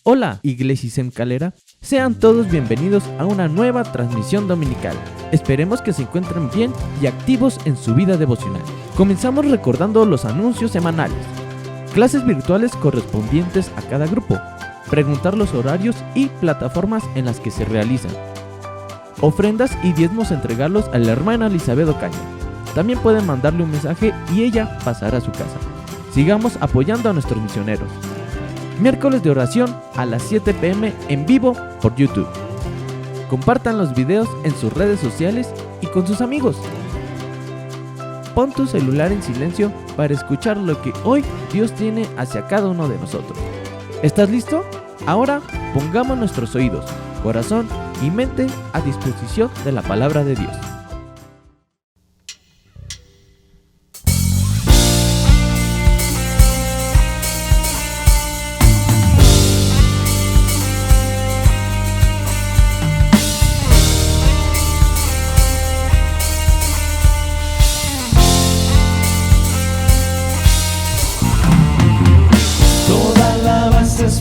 Hola, Iglesia Calera. Sean todos bienvenidos a una nueva transmisión dominical. Esperemos que se encuentren bien y activos en su vida devocional. Comenzamos recordando los anuncios semanales, clases virtuales correspondientes a cada grupo, preguntar los horarios y plataformas en las que se realizan, ofrendas y diezmos entregarlos a la hermana Elizabeth Ocaña. También pueden mandarle un mensaje y ella pasará a su casa. Sigamos apoyando a nuestros misioneros. Miércoles de oración a las 7 p.m. en vivo por YouTube. Compartan los videos en sus redes sociales y con sus amigos. Pon tu celular en silencio para escuchar lo que hoy Dios tiene hacia cada uno de nosotros. ¿Estás listo? Ahora pongamos nuestros oídos, corazón y mente a disposición de la palabra de Dios.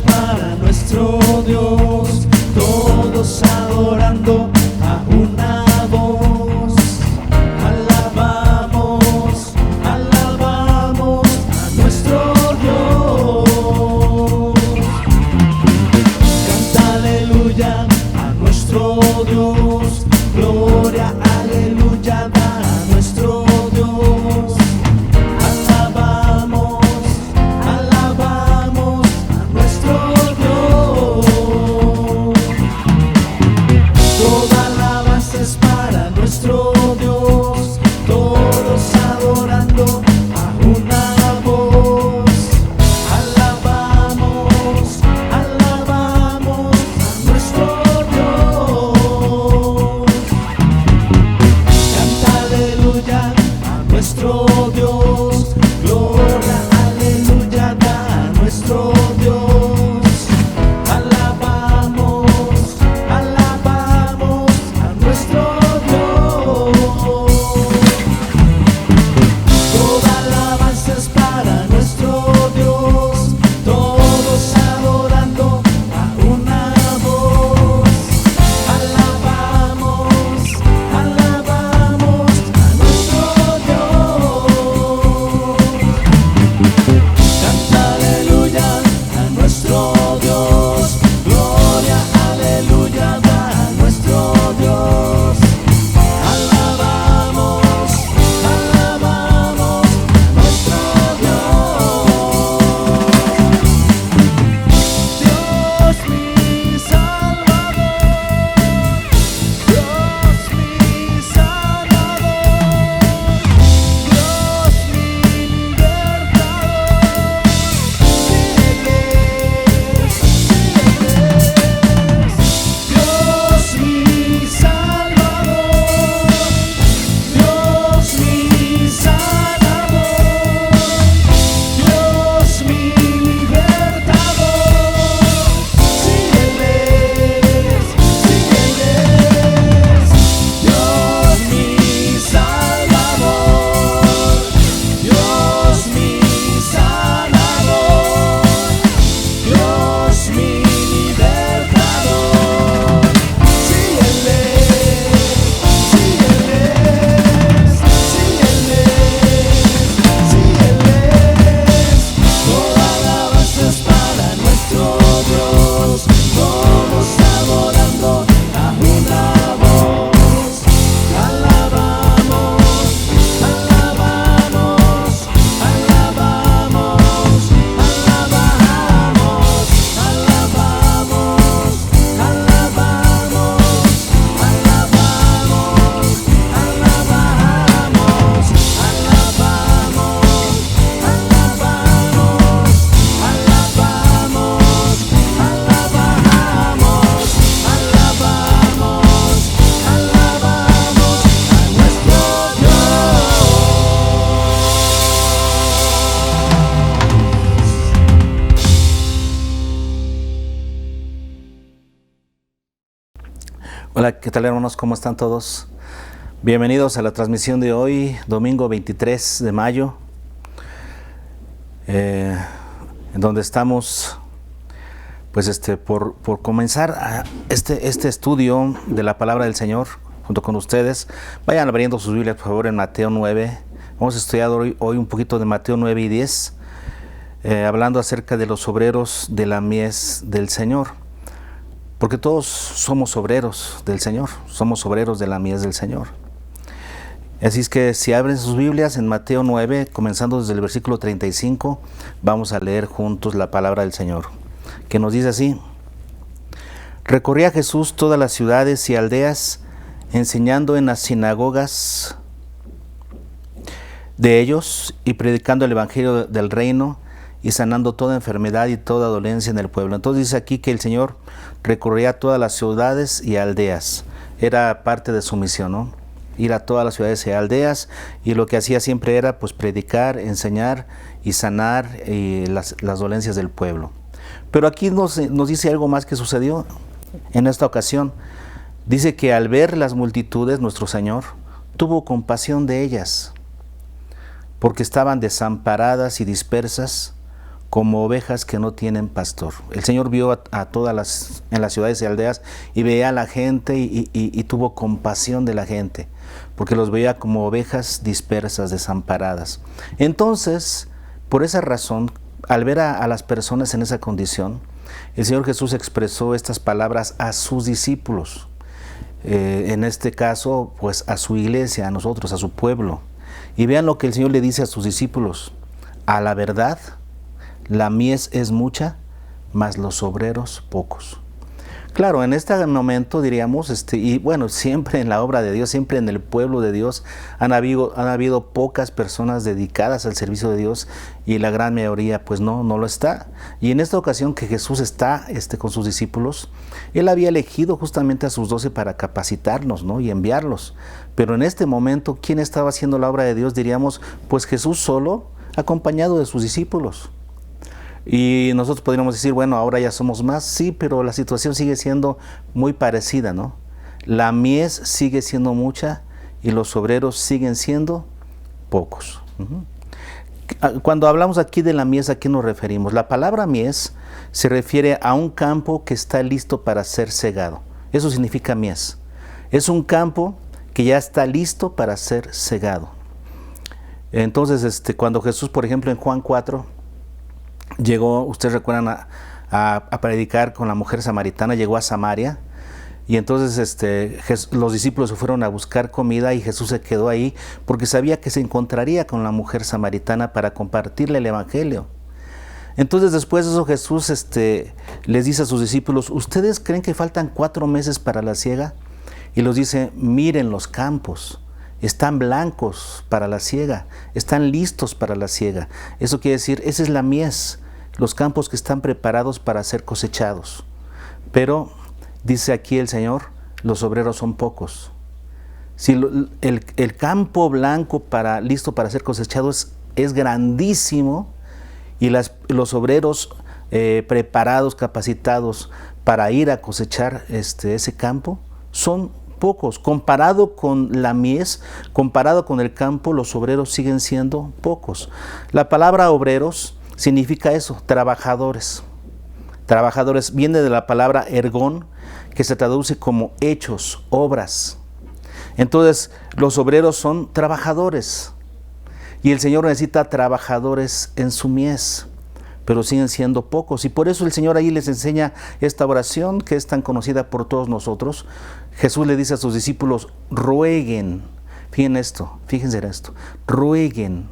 Para nuestro Dios, todos adorando a una voz. Alabamos, alabamos a nuestro Dios. Canta aleluya a nuestro Dios. Gloria, aleluya, da a nuestro Dios. Hola, ¿qué tal hermanos? ¿Cómo están todos? Bienvenidos a la transmisión de hoy, domingo 23 de mayo, en donde estamos pues por comenzar este estudio de la palabra del Señor junto con ustedes, vayan abriendo sus Biblias por favor en Mateo 9. Vamos a estudiar hoy un poquito de Mateo 9 y 10, hablando acerca de los obreros de la mies del Señor, porque todos somos obreros del Señor, somos obreros de la mies del Señor. Así es que si abren sus Biblias en Mateo 9, comenzando desde el versículo 35, vamos a leer juntos la palabra del Señor, que nos dice así: Recorría Jesús todas las ciudades y aldeas, enseñando en las sinagogas de ellos y predicando el evangelio del reino y sanando toda enfermedad y toda dolencia en el pueblo. Entonces dice aquí que el Señor recorría todas las ciudades y aldeas. Era parte de su misión, ¿no? Ir a todas las ciudades y aldeas, y lo que hacía siempre era pues predicar, enseñar y sanar las dolencias del pueblo. Pero aquí nos dice algo más que sucedió en esta ocasión. Dice que al ver las multitudes, nuestro Señor tuvo compasión de ellas, porque estaban desamparadas y dispersas como ovejas que no tienen pastor. El Señor vio a todas en las ciudades y aldeas y veía a la gente y tuvo compasión de la gente, porque los veía como ovejas dispersas, desamparadas. Entonces, por esa razón, al ver a las personas en esa condición, el Señor Jesús expresó estas palabras a sus discípulos. En este caso, pues a su iglesia, a nosotros, a su pueblo. Y vean lo que el Señor le dice a sus discípulos: a la verdad, la mies es mucha, mas los obreros pocos. Claro, en este momento diríamos, y bueno, siempre en la obra de Dios, siempre en el pueblo de Dios, han habido pocas personas dedicadas al servicio de Dios, y la gran mayoría pues no lo está. Y en esta ocasión que Jesús está con sus discípulos, Él había elegido justamente a sus 12 para capacitarlos, ¿no? Y enviarlos. Pero en este momento, ¿quién estaba haciendo la obra de Dios? Diríamos, pues Jesús solo, acompañado de sus discípulos. Y nosotros podríamos decir, bueno, ahora ya somos más, sí, pero la situación sigue siendo muy parecida, ¿no? La mies sigue siendo mucha y los obreros siguen siendo pocos. Cuando hablamos aquí de la mies, ¿a qué nos referimos? La palabra mies se refiere a un campo que está listo para ser segado. Eso significa mies. Es un campo que ya está listo para ser segado. Entonces, cuando Jesús, por ejemplo, en Juan 4, llegó, ustedes recuerdan, a predicar con la mujer samaritana, llegó a Samaria, y entonces los discípulos se fueron a buscar comida y Jesús se quedó ahí porque sabía que se encontraría con la mujer samaritana para compartirle el evangelio. Entonces después de eso Jesús les dice a sus discípulos: ¿ustedes creen que faltan 4 meses para la siega? Y los dice: miren los campos, están blancos para la siega, están listos para la siega. Eso quiere decir, esa es la mies, los campos que están preparados para ser cosechados. Pero, dice aquí el Señor, los obreros son pocos. Si el campo blanco listo para ser cosechado es grandísimo, y los obreros preparados, capacitados para ir a cosechar ese campo, son pocos. Comparado con la mies, comparado con el campo, los obreros siguen siendo pocos. La palabra obreros significa eso, trabajadores. Trabajadores viene de la palabra ergón, que se traduce como hechos, obras. Entonces, los obreros son trabajadores. Y el Señor necesita trabajadores en su mies, pero siguen siendo pocos. Y por eso el Señor ahí les enseña esta oración que es tan conocida por todos nosotros. Jesús le dice a sus discípulos: rueguen. Fíjense en esto, rueguen.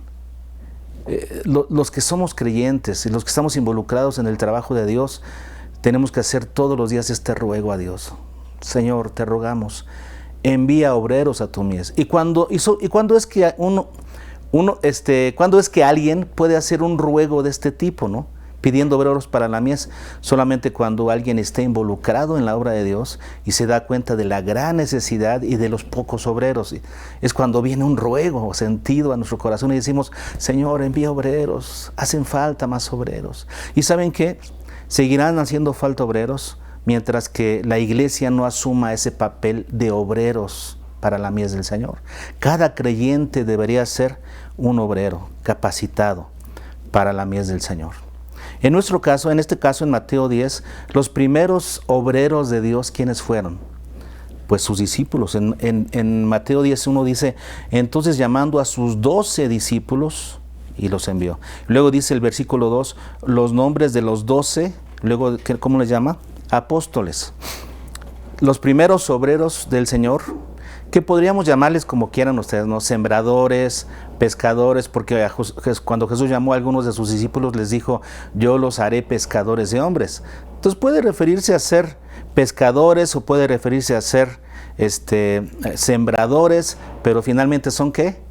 Los que somos creyentes y los que estamos involucrados en el trabajo de Dios, tenemos que hacer todos los días este ruego a Dios. Señor, te rogamos, envía obreros a tu mies. ¿Y cuándo es que cuándo es que alguien puede hacer un ruego de este tipo, ¿no? Pidiendo obreros para la mies? Solamente cuando alguien esté involucrado en la obra de Dios y se da cuenta de la gran necesidad y de los pocos obreros. Es cuando viene un ruego sentido a nuestro corazón y decimos: Señor, envía obreros, hacen falta más obreros. ¿Y saben qué? Seguirán haciendo falta obreros mientras que la iglesia no asuma ese papel de obreros para la mies del Señor. Cada creyente debería ser un obrero capacitado para la mies del Señor. En nuestro caso, en este caso en Mateo 10, los primeros obreros de Dios, ¿quiénes fueron? Pues sus discípulos. En Mateo 10:1 dice, entonces llamando a sus 12 discípulos y los envió. Luego dice el versículo 2, los nombres de los 12, luego, ¿cómo les llama? Apóstoles. Los primeros obreros del Señor, que podríamos llamarles como quieran ustedes, ¿no? Sembradores, pescadores, porque cuando Jesús llamó a algunos de sus discípulos les dijo, yo los haré pescadores de hombres. Entonces puede referirse a ser pescadores o puede referirse a ser sembradores, pero finalmente son ¿qué?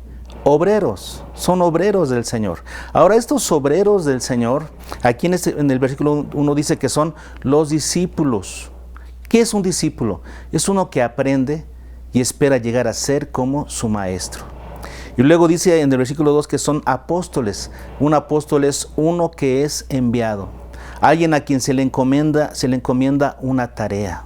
Obreros, son obreros del Señor. Ahora estos obreros del Señor, aquí en el versículo 1 dice que son los discípulos. ¿Qué es un discípulo? Es uno que aprende y espera llegar a ser como su maestro. Y luego dice en el versículo 2 que son apóstoles. Un apóstol es uno que es enviado, alguien a quien se le encomienda una tarea.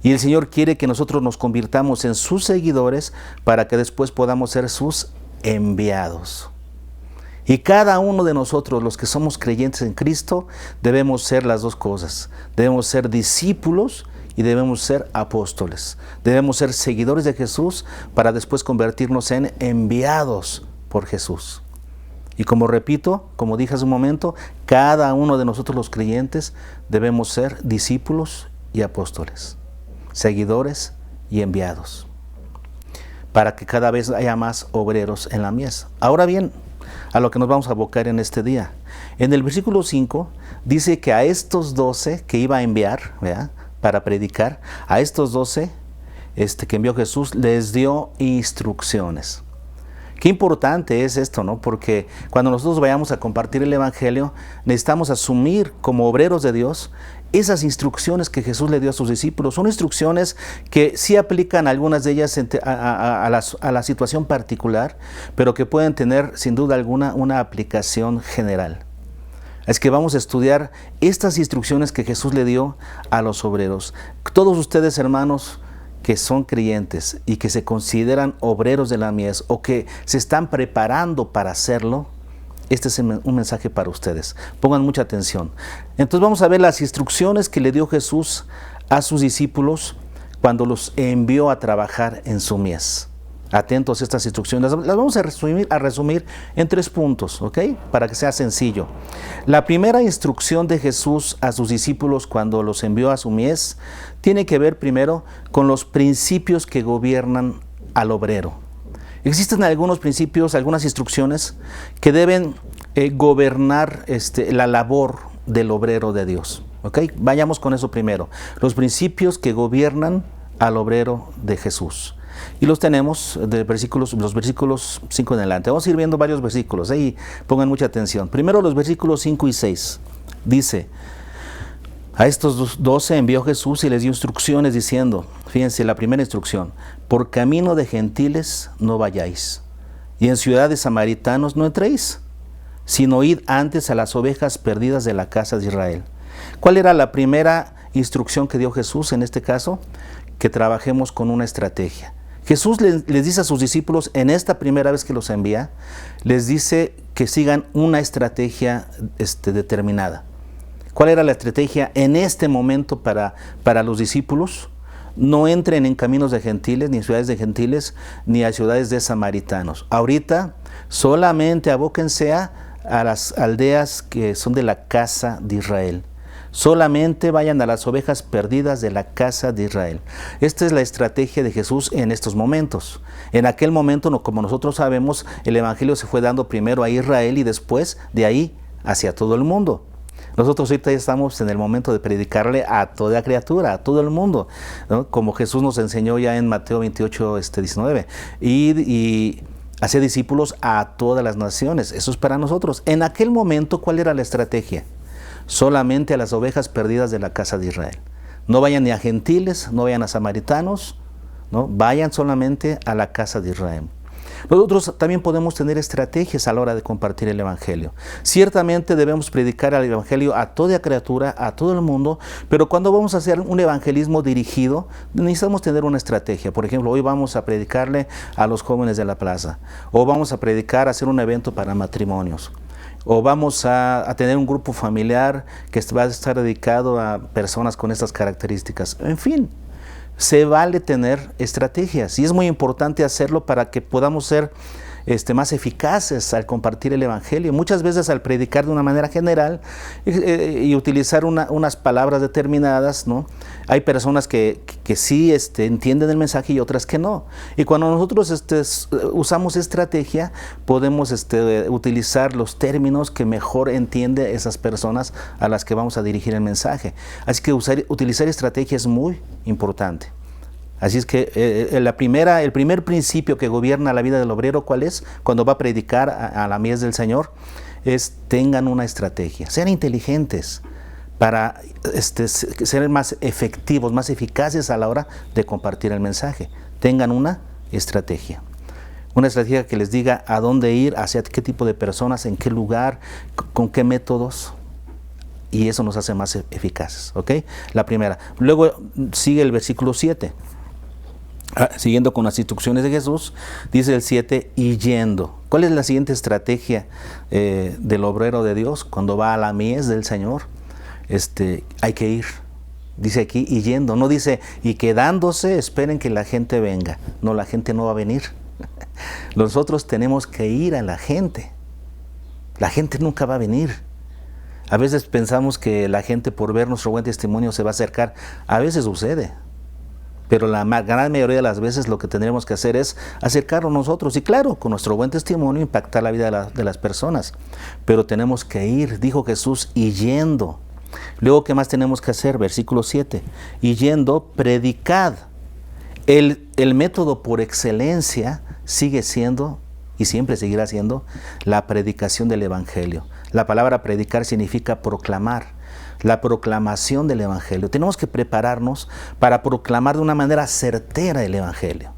Y el Señor quiere que nosotros nos convirtamos en sus seguidores para que después podamos ser sus enviados. Y cada uno de nosotros, los que somos creyentes en Cristo, debemos ser las dos cosas. Debemos ser discípulos y debemos ser apóstoles. Debemos ser seguidores de Jesús para después convertirnos en enviados por Jesús. Y como repito, como dije hace un momento, cada uno de nosotros los creyentes debemos ser discípulos y apóstoles, seguidores y enviados, para que cada vez haya más obreros en la mies. Ahora bien, a lo que nos vamos a abocar en este día. En el versículo 5 dice que a estos 12 que iba a enviar, ¿verdad?, para predicar, a estos 12 que envió Jesús, les dio instrucciones. Qué importante es esto, ¿no? Porque cuando nosotros vayamos a compartir el Evangelio, necesitamos asumir como obreros de Dios esas instrucciones que Jesús le dio a sus discípulos. Son instrucciones que sí aplican algunas de ellas a la situación particular, pero que pueden tener sin duda alguna una aplicación general. Es que vamos a estudiar estas instrucciones que Jesús le dio a los obreros. Todos ustedes, hermanos, que son creyentes y que se consideran obreros de la mies o que se están preparando para hacerlo, este es un mensaje para ustedes. Pongan mucha atención. Entonces vamos a ver las instrucciones que le dio Jesús a sus discípulos cuando los envió a trabajar en su mies. Atentos a estas instrucciones. Las vamos a resumir en 3 puntos, ¿ok? Para que sea sencillo. La primera instrucción de Jesús a sus discípulos cuando los envió a su mies tiene que ver primero con los principios que gobiernan al obrero. Existen algunos principios, algunas instrucciones que deben gobernar la labor del obrero de Dios, ¿ok? Vayamos con eso primero. Los principios que gobiernan al obrero de Jesús. Y los tenemos de los versículos 5 en adelante. Vamos a ir viendo varios versículos, ahí pongan mucha atención. Primero los versículos 5 y 6. Dice, a estos 12 envió Jesús y les dio instrucciones diciendo, fíjense la primera instrucción, por camino de gentiles no vayáis, y en ciudad de samaritanos no entréis, sino id antes a las ovejas perdidas de la casa de Israel. ¿Cuál era la primera instrucción que dio Jesús en este caso? Que trabajemos con una estrategia. Jesús les dice a sus discípulos, en esta primera vez que los envía, les dice que sigan una estrategia determinada. ¿Cuál era la estrategia en este momento para los discípulos? No entren en caminos de gentiles, ni en ciudades de gentiles, ni a ciudades de samaritanos. Ahorita solamente abóquense a las aldeas que son de la casa de Israel. Solamente vayan a las ovejas perdidas de la casa de Israel. Esta es la estrategia de Jesús en estos momentos. En aquel momento, como nosotros sabemos, el Evangelio se fue dando primero a Israel y después de ahí hacia todo el mundo. Nosotros ahorita ya estamos en el momento de predicarle a toda criatura, a todo el mundo, ¿no? Como Jesús nos enseñó ya en Mateo 28, 19. Y hacer discípulos a todas las naciones. Eso es para nosotros. En aquel momento, ¿cuál era la estrategia? Solamente a las ovejas perdidas de la casa de Israel. No vayan ni a gentiles, no vayan a samaritanos, ¿no? Vayan solamente a la casa de Israel. Nosotros también podemos tener estrategias a la hora de compartir el Evangelio. Ciertamente debemos predicar el Evangelio a toda criatura, a todo el mundo, pero cuando vamos a hacer un evangelismo dirigido, necesitamos tener una estrategia. Por ejemplo, hoy vamos a predicarle a los jóvenes de la plaza, o vamos a predicar, hacer un evento para matrimonios. o vamos a tener un grupo familiar que va a estar dedicado a personas con estas características. En fin, se vale tener estrategias y es muy importante hacerlo para que podamos ser más eficaces al compartir el Evangelio. Muchas veces al predicar de una manera general y utilizar unas palabras determinadas, ¿no? Hay personas que sí entienden el mensaje y otras que no. Y cuando nosotros usamos estrategia, podemos utilizar los términos que mejor entiende esas personas a las que vamos a dirigir el mensaje. Así que utilizar estrategia es muy importante. Así es que el primer principio que gobierna la vida del obrero, ¿cuál es? Cuando va a predicar a la mies del Señor, es tengan una estrategia, sean inteligentes para ser más efectivos, más eficaces a la hora de compartir el mensaje. Tengan una estrategia que les diga a dónde ir, hacia qué tipo de personas, en qué lugar, con qué métodos. Y eso nos hace más eficaces, ¿ok? La primera. Luego sigue el versículo 7. Siguiendo con las instrucciones de Jesús, dice el 7, y yendo. ¿Cuál es la siguiente estrategia del obrero de Dios cuando va a la mies del Señor? Hay que ir. Dice aquí, y yendo. No dice, y quedándose, esperen que la gente venga. No, la gente no va a venir. Nosotros tenemos que ir a la gente. La gente nunca va a venir. A veces pensamos que la gente por ver nuestro buen testimonio se va a acercar. A veces sucede. Pero la gran mayoría de las veces lo que tendremos que hacer es acercarnos nosotros y claro, con nuestro buen testimonio impactar la vida de las personas. Pero tenemos que ir, dijo Jesús, y yendo. Luego, ¿qué más tenemos que hacer? Versículo 7. Y yendo, predicad. El método por excelencia sigue siendo y siempre seguirá siendo la predicación del Evangelio. La palabra predicar significa proclamar. La proclamación del Evangelio. Tenemos que prepararnos para proclamar de una manera certera el Evangelio.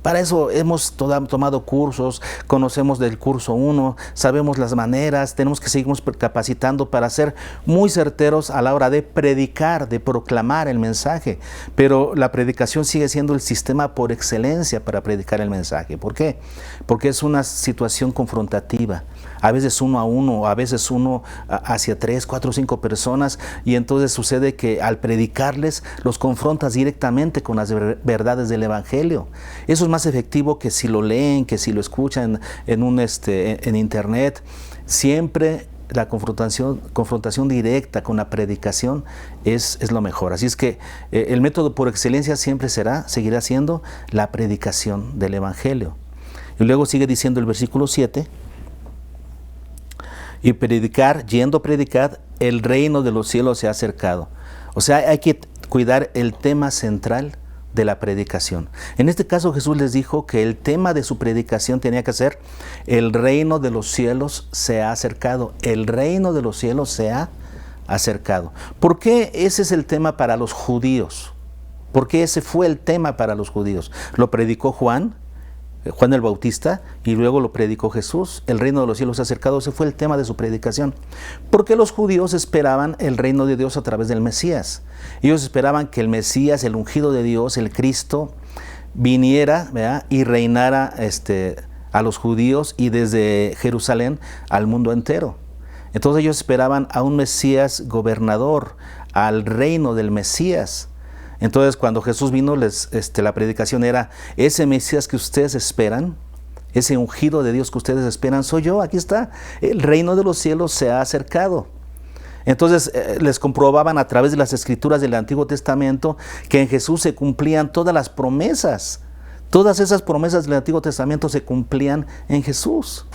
Para eso hemos tomado cursos, conocemos del curso 1, sabemos las maneras, tenemos que seguirnos capacitando para ser muy certeros a la hora de predicar, de proclamar el mensaje. Pero la predicación sigue siendo el sistema por excelencia para predicar el mensaje. ¿Por qué? Porque es una situación confrontativa. A veces 1 a 1, a veces 1 hacia 3, 4, 5 personas, y entonces sucede que al predicarles los confrontas directamente con las verdades del Evangelio. Eso es más efectivo que si lo leen, que si lo escuchan en internet. Siempre la confrontación directa con la predicación es lo mejor. Así es que el método por excelencia siempre seguirá siendo la predicación del Evangelio. Y luego sigue diciendo el versículo 7, y predicar, yendo a predicar, el reino de los cielos se ha acercado. O sea, hay que cuidar el tema central de la predicación. En este caso Jesús les dijo que el tema de su predicación tenía que ser el reino de los cielos se ha acercado. El reino de los cielos se ha acercado. ¿Por qué ese es el tema para los judíos? ¿Por qué ese fue el tema para los judíos? Lo predicó Juan el Bautista, y luego lo predicó Jesús. El reino de los cielos se ha acercado. Ese fue el tema de su predicación. Porque los judíos esperaban el reino de Dios a través del Mesías. Ellos esperaban que el Mesías, el ungido de Dios, el Cristo, viniera, ¿verdad?, y reinara a los judíos y desde Jerusalén al mundo entero. Entonces ellos esperaban a un Mesías gobernador, al reino del Mesías. Entonces cuando Jesús vino, la predicación era, ese Mesías que ustedes esperan, ese ungido de Dios que ustedes esperan, soy yo, aquí está, el reino de los cielos se ha acercado. Entonces les comprobaban a través de las escrituras del Antiguo Testamento que en Jesús se cumplían todas las promesas. Todas esas promesas del Antiguo Testamento se cumplían en Jesús.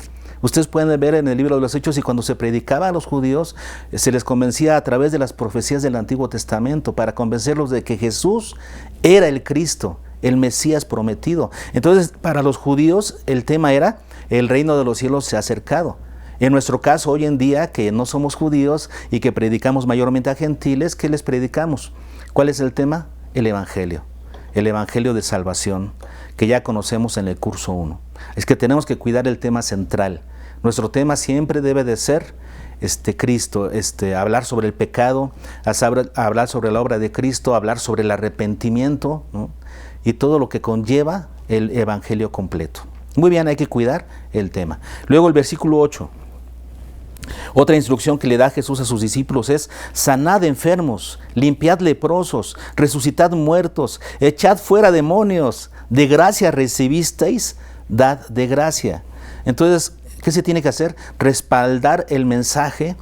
Ustedes pueden ver en el libro de los Hechos, y cuando se predicaba a los judíos, se les convencía a través de las profecías del Antiguo Testamento para convencerlos de que Jesús era el Cristo, el Mesías prometido. Entonces, para los judíos, el tema era, el reino de los cielos se ha acercado. En nuestro caso, hoy en día, que no somos judíos y que predicamos mayormente a gentiles, ¿qué les predicamos? ¿Cuál es el tema? El Evangelio de salvación, que ya conocemos en el curso 1. Es que tenemos que cuidar el tema central. Nuestro tema siempre debe de ser Cristo, hablar sobre el pecado, hablar sobre la obra de Cristo, hablar sobre el arrepentimiento, ¿no?, y todo lo que conlleva el Evangelio completo. Muy bien, hay que cuidar el tema. Luego el versículo 8. Otra instrucción que le da Jesús a sus discípulos es: sanad enfermos, limpiad leprosos, resucitad muertos, echad fuera demonios, de gracia recibisteis, dad de gracia. Entonces, ¿qué se tiene que hacer? Respaldar el mensaje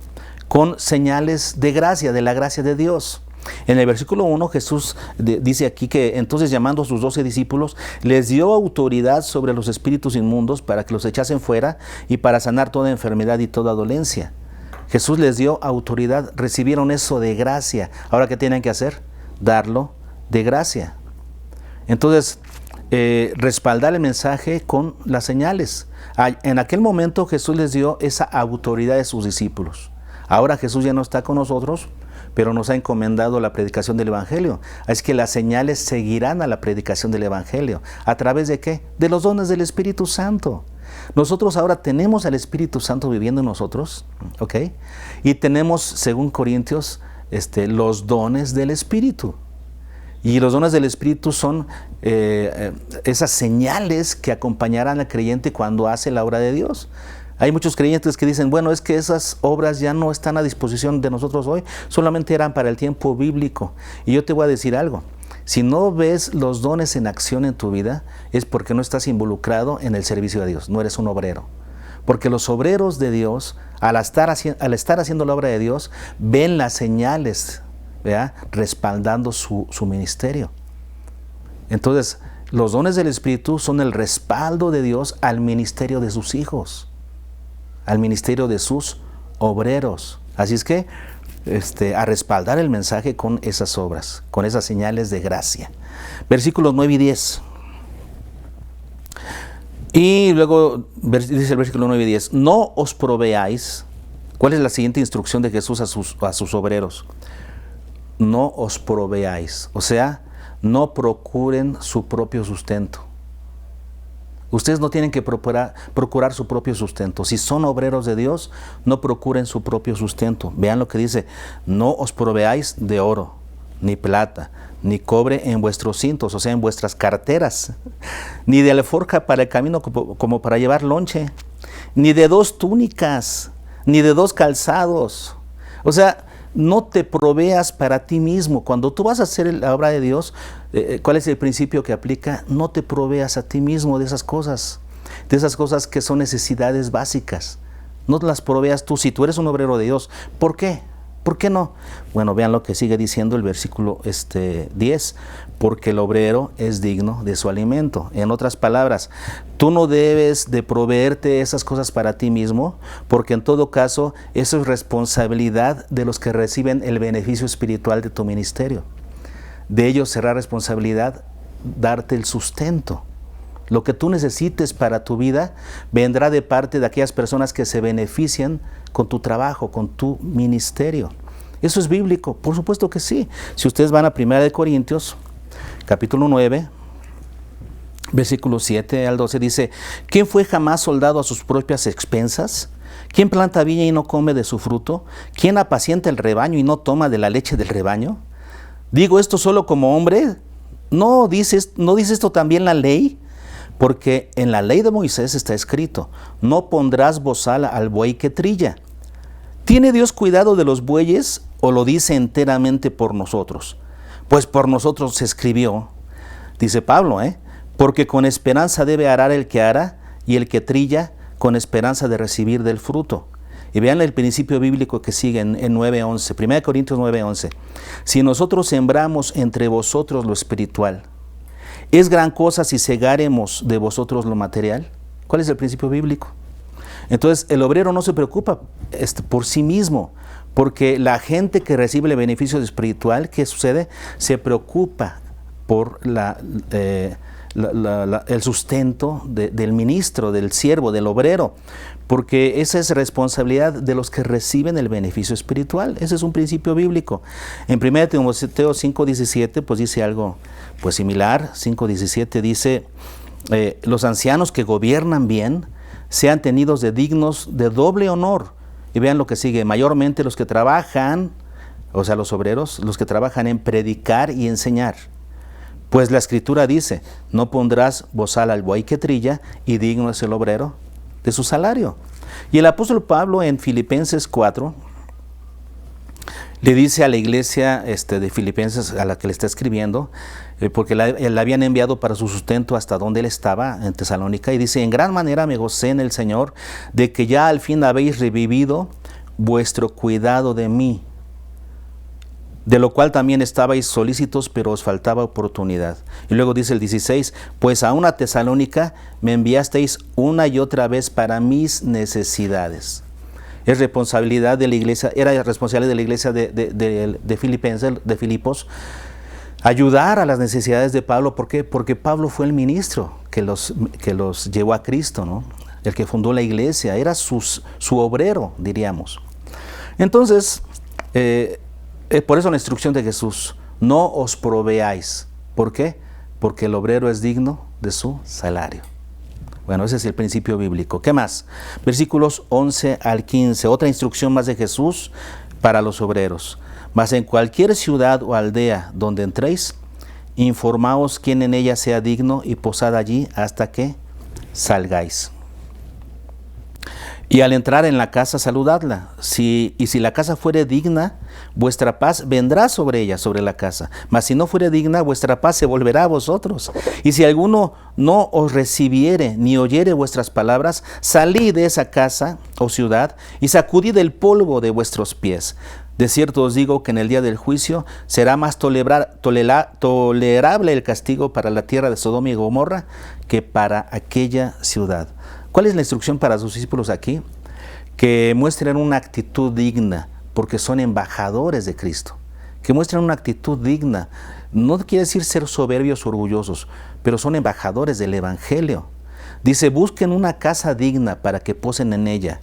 con señales de gracia, de la gracia de Dios. En el versículo 1 Jesús dice aquí que entonces, llamando a sus 12 discípulos, les dio autoridad sobre los espíritus inmundos para que los echasen fuera y para sanar toda enfermedad y toda dolencia. Jesús les dio autoridad, recibieron eso de gracia. Ahora, ¿qué tienen que hacer? Darlo de gracia. Entonces, respaldar el mensaje con las señales. En aquel momento Jesús les dio esa autoridad a sus discípulos. Ahora Jesús ya no está con nosotros, pero nos ha encomendado la predicación del Evangelio. Es que las señales seguirán a la predicación del Evangelio. ¿A través de qué? De los dones del Espíritu Santo. Nosotros ahora tenemos al Espíritu Santo viviendo en nosotros, ¿ok? Y tenemos, según Corintios, los dones del Espíritu. Y los dones del Espíritu son esas señales que acompañarán al creyente cuando hace la obra de Dios. Hay muchos creyentes que dicen, bueno, es que esas obras ya no están a disposición de nosotros hoy, solamente eran para el tiempo bíblico. Y yo te voy a decir algo: si no ves los dones en acción en tu vida, es porque no estás involucrado en el servicio de Dios, no eres un obrero. Porque los obreros de Dios, al estar haciendo la obra de Dios, ven las señales, ¿verdad?, respaldando su ministerio. Entonces, los dones del Espíritu son el respaldo de Dios al ministerio de sus hijos, al ministerio de sus obreros. Así es que a respaldar el mensaje con esas obras, con esas señales de gracia. Versículos 9 y 10. Y luego dice el versículo 9 y 10: no os proveáis. ¿Cuál es la siguiente instrucción de Jesús a sus obreros? No os proveáis. O sea, no procuren su propio sustento. Ustedes no tienen que procurar su propio sustento. Si son obreros de Dios, no procuren su propio sustento. Vean lo que dice: no os proveáis de oro, ni plata, ni cobre en vuestros cintos, o sea, en vuestras carteras, ni de alforja para el camino como para llevar lonche, ni de 2 túnicas, ni de 2 calzados. O sea, no te proveas para ti mismo. Cuando tú vas a hacer la obra de Dios, ¿cuál es el principio que aplica? No te proveas a ti mismo de esas cosas que son necesidades básicas. No las proveas tú si tú eres un obrero de Dios. ¿Por qué? ¿Por qué no? Bueno, vean lo que sigue diciendo el versículo 10. Porque el obrero es digno de su alimento. En otras palabras, tú no debes de proveerte esas cosas para ti mismo, porque en todo caso eso es responsabilidad de los que reciben el beneficio espiritual de tu ministerio. De ellos será responsabilidad darte el sustento. Lo que tú necesites para tu vida vendrá de parte de aquellas personas que se benefician con tu trabajo, con tu ministerio. ¿Eso es bíblico? Por supuesto que sí. Si ustedes van a 1 Corintios, capítulo 9, versículos 7 al 12, dice: ¿quién fue jamás soldado a sus propias expensas? ¿Quién planta viña y no come de su fruto? ¿Quién apacienta el rebaño y no toma de la leche del rebaño? ¿Digo esto solo como hombre? ¿No dice esto también la ley? Porque en la ley de Moisés está escrito: no pondrás bozal al buey que trilla. ¿Tiene Dios cuidado de los bueyes o lo dice enteramente por nosotros? Pues por nosotros se escribió, dice Pablo, porque con esperanza debe arar el que ara, y el que trilla con esperanza de recibir del fruto. Y vean el principio bíblico que sigue en 9:11, 1 Corintios 9:11. Si nosotros sembramos entre vosotros lo espiritual, ¿es gran cosa si segaremos de vosotros lo material? ¿Cuál es el principio bíblico? Entonces, el obrero no se preocupa por sí mismo, porque la gente que recibe el beneficio espiritual, ¿qué sucede? Se preocupa por el sustento del ministro, del siervo, del obrero, porque esa es responsabilidad de los que reciben el beneficio espiritual. Ese es un principio bíblico. En 1 Timoteo 5:17, pues dice algo pues similar. 5:17 dice: los ancianos que gobiernan bien sean tenidos de dignos de doble honor. Y vean lo que sigue: mayormente los que trabajan, o sea, los obreros, los que trabajan en predicar y enseñar. Pues la Escritura dice: no pondrás bozal al buey que trilla, y digno es el obrero de su salario. Y el apóstol Pablo en Filipenses 4 le dice a la iglesia de Filipenses a la que le está escribiendo, porque la habían enviado para su sustento hasta donde él estaba, en Tesalónica, y dice: en gran manera me gocé en el Señor de que ya al fin habéis revivido vuestro cuidado de mí, de lo cual también estabais solícitos, pero os faltaba oportunidad. Y luego dice el 16: pues a una Tesalónica me enviasteis una y otra vez para mis necesidades. Es responsabilidad de la iglesia, era responsabilidad de la iglesia de Filipenses, de Filipos, ayudar a las necesidades de Pablo. ¿Por qué? Porque Pablo fue el ministro que los llevó a Cristo, ¿no? El que fundó la iglesia, era su obrero, diríamos. Entonces, por eso la instrucción de Jesús: no os proveáis. ¿Por qué? Porque el obrero es digno de su salario. Bueno, ese es el principio bíblico. ¿Qué más? Versículos 11 al 15. Otra instrucción más de Jesús para los obreros. Mas en cualquier ciudad o aldea donde entréis, informaos quién en ella sea digno y posad allí hasta que salgáis. Y al entrar en la casa, saludadla. Si la casa fuere digna, vuestra paz vendrá sobre ella, sobre la casa. Mas si no fuere digna, vuestra paz se volverá a vosotros. Y si alguno no os recibiere ni oyere vuestras palabras, salid de esa casa o ciudad y sacudid el polvo de vuestros pies. De cierto os digo que en el día del juicio será más tolerable el castigo para la tierra de Sodoma y Gomorra que para aquella ciudad. ¿Cuál es la instrucción para sus discípulos aquí? Que muestren una actitud digna, porque son embajadores de Cristo. Que muestren una actitud digna. No quiere decir ser soberbios o orgullosos, pero son embajadores del Evangelio. Dice: busquen una casa digna para que posen en ella.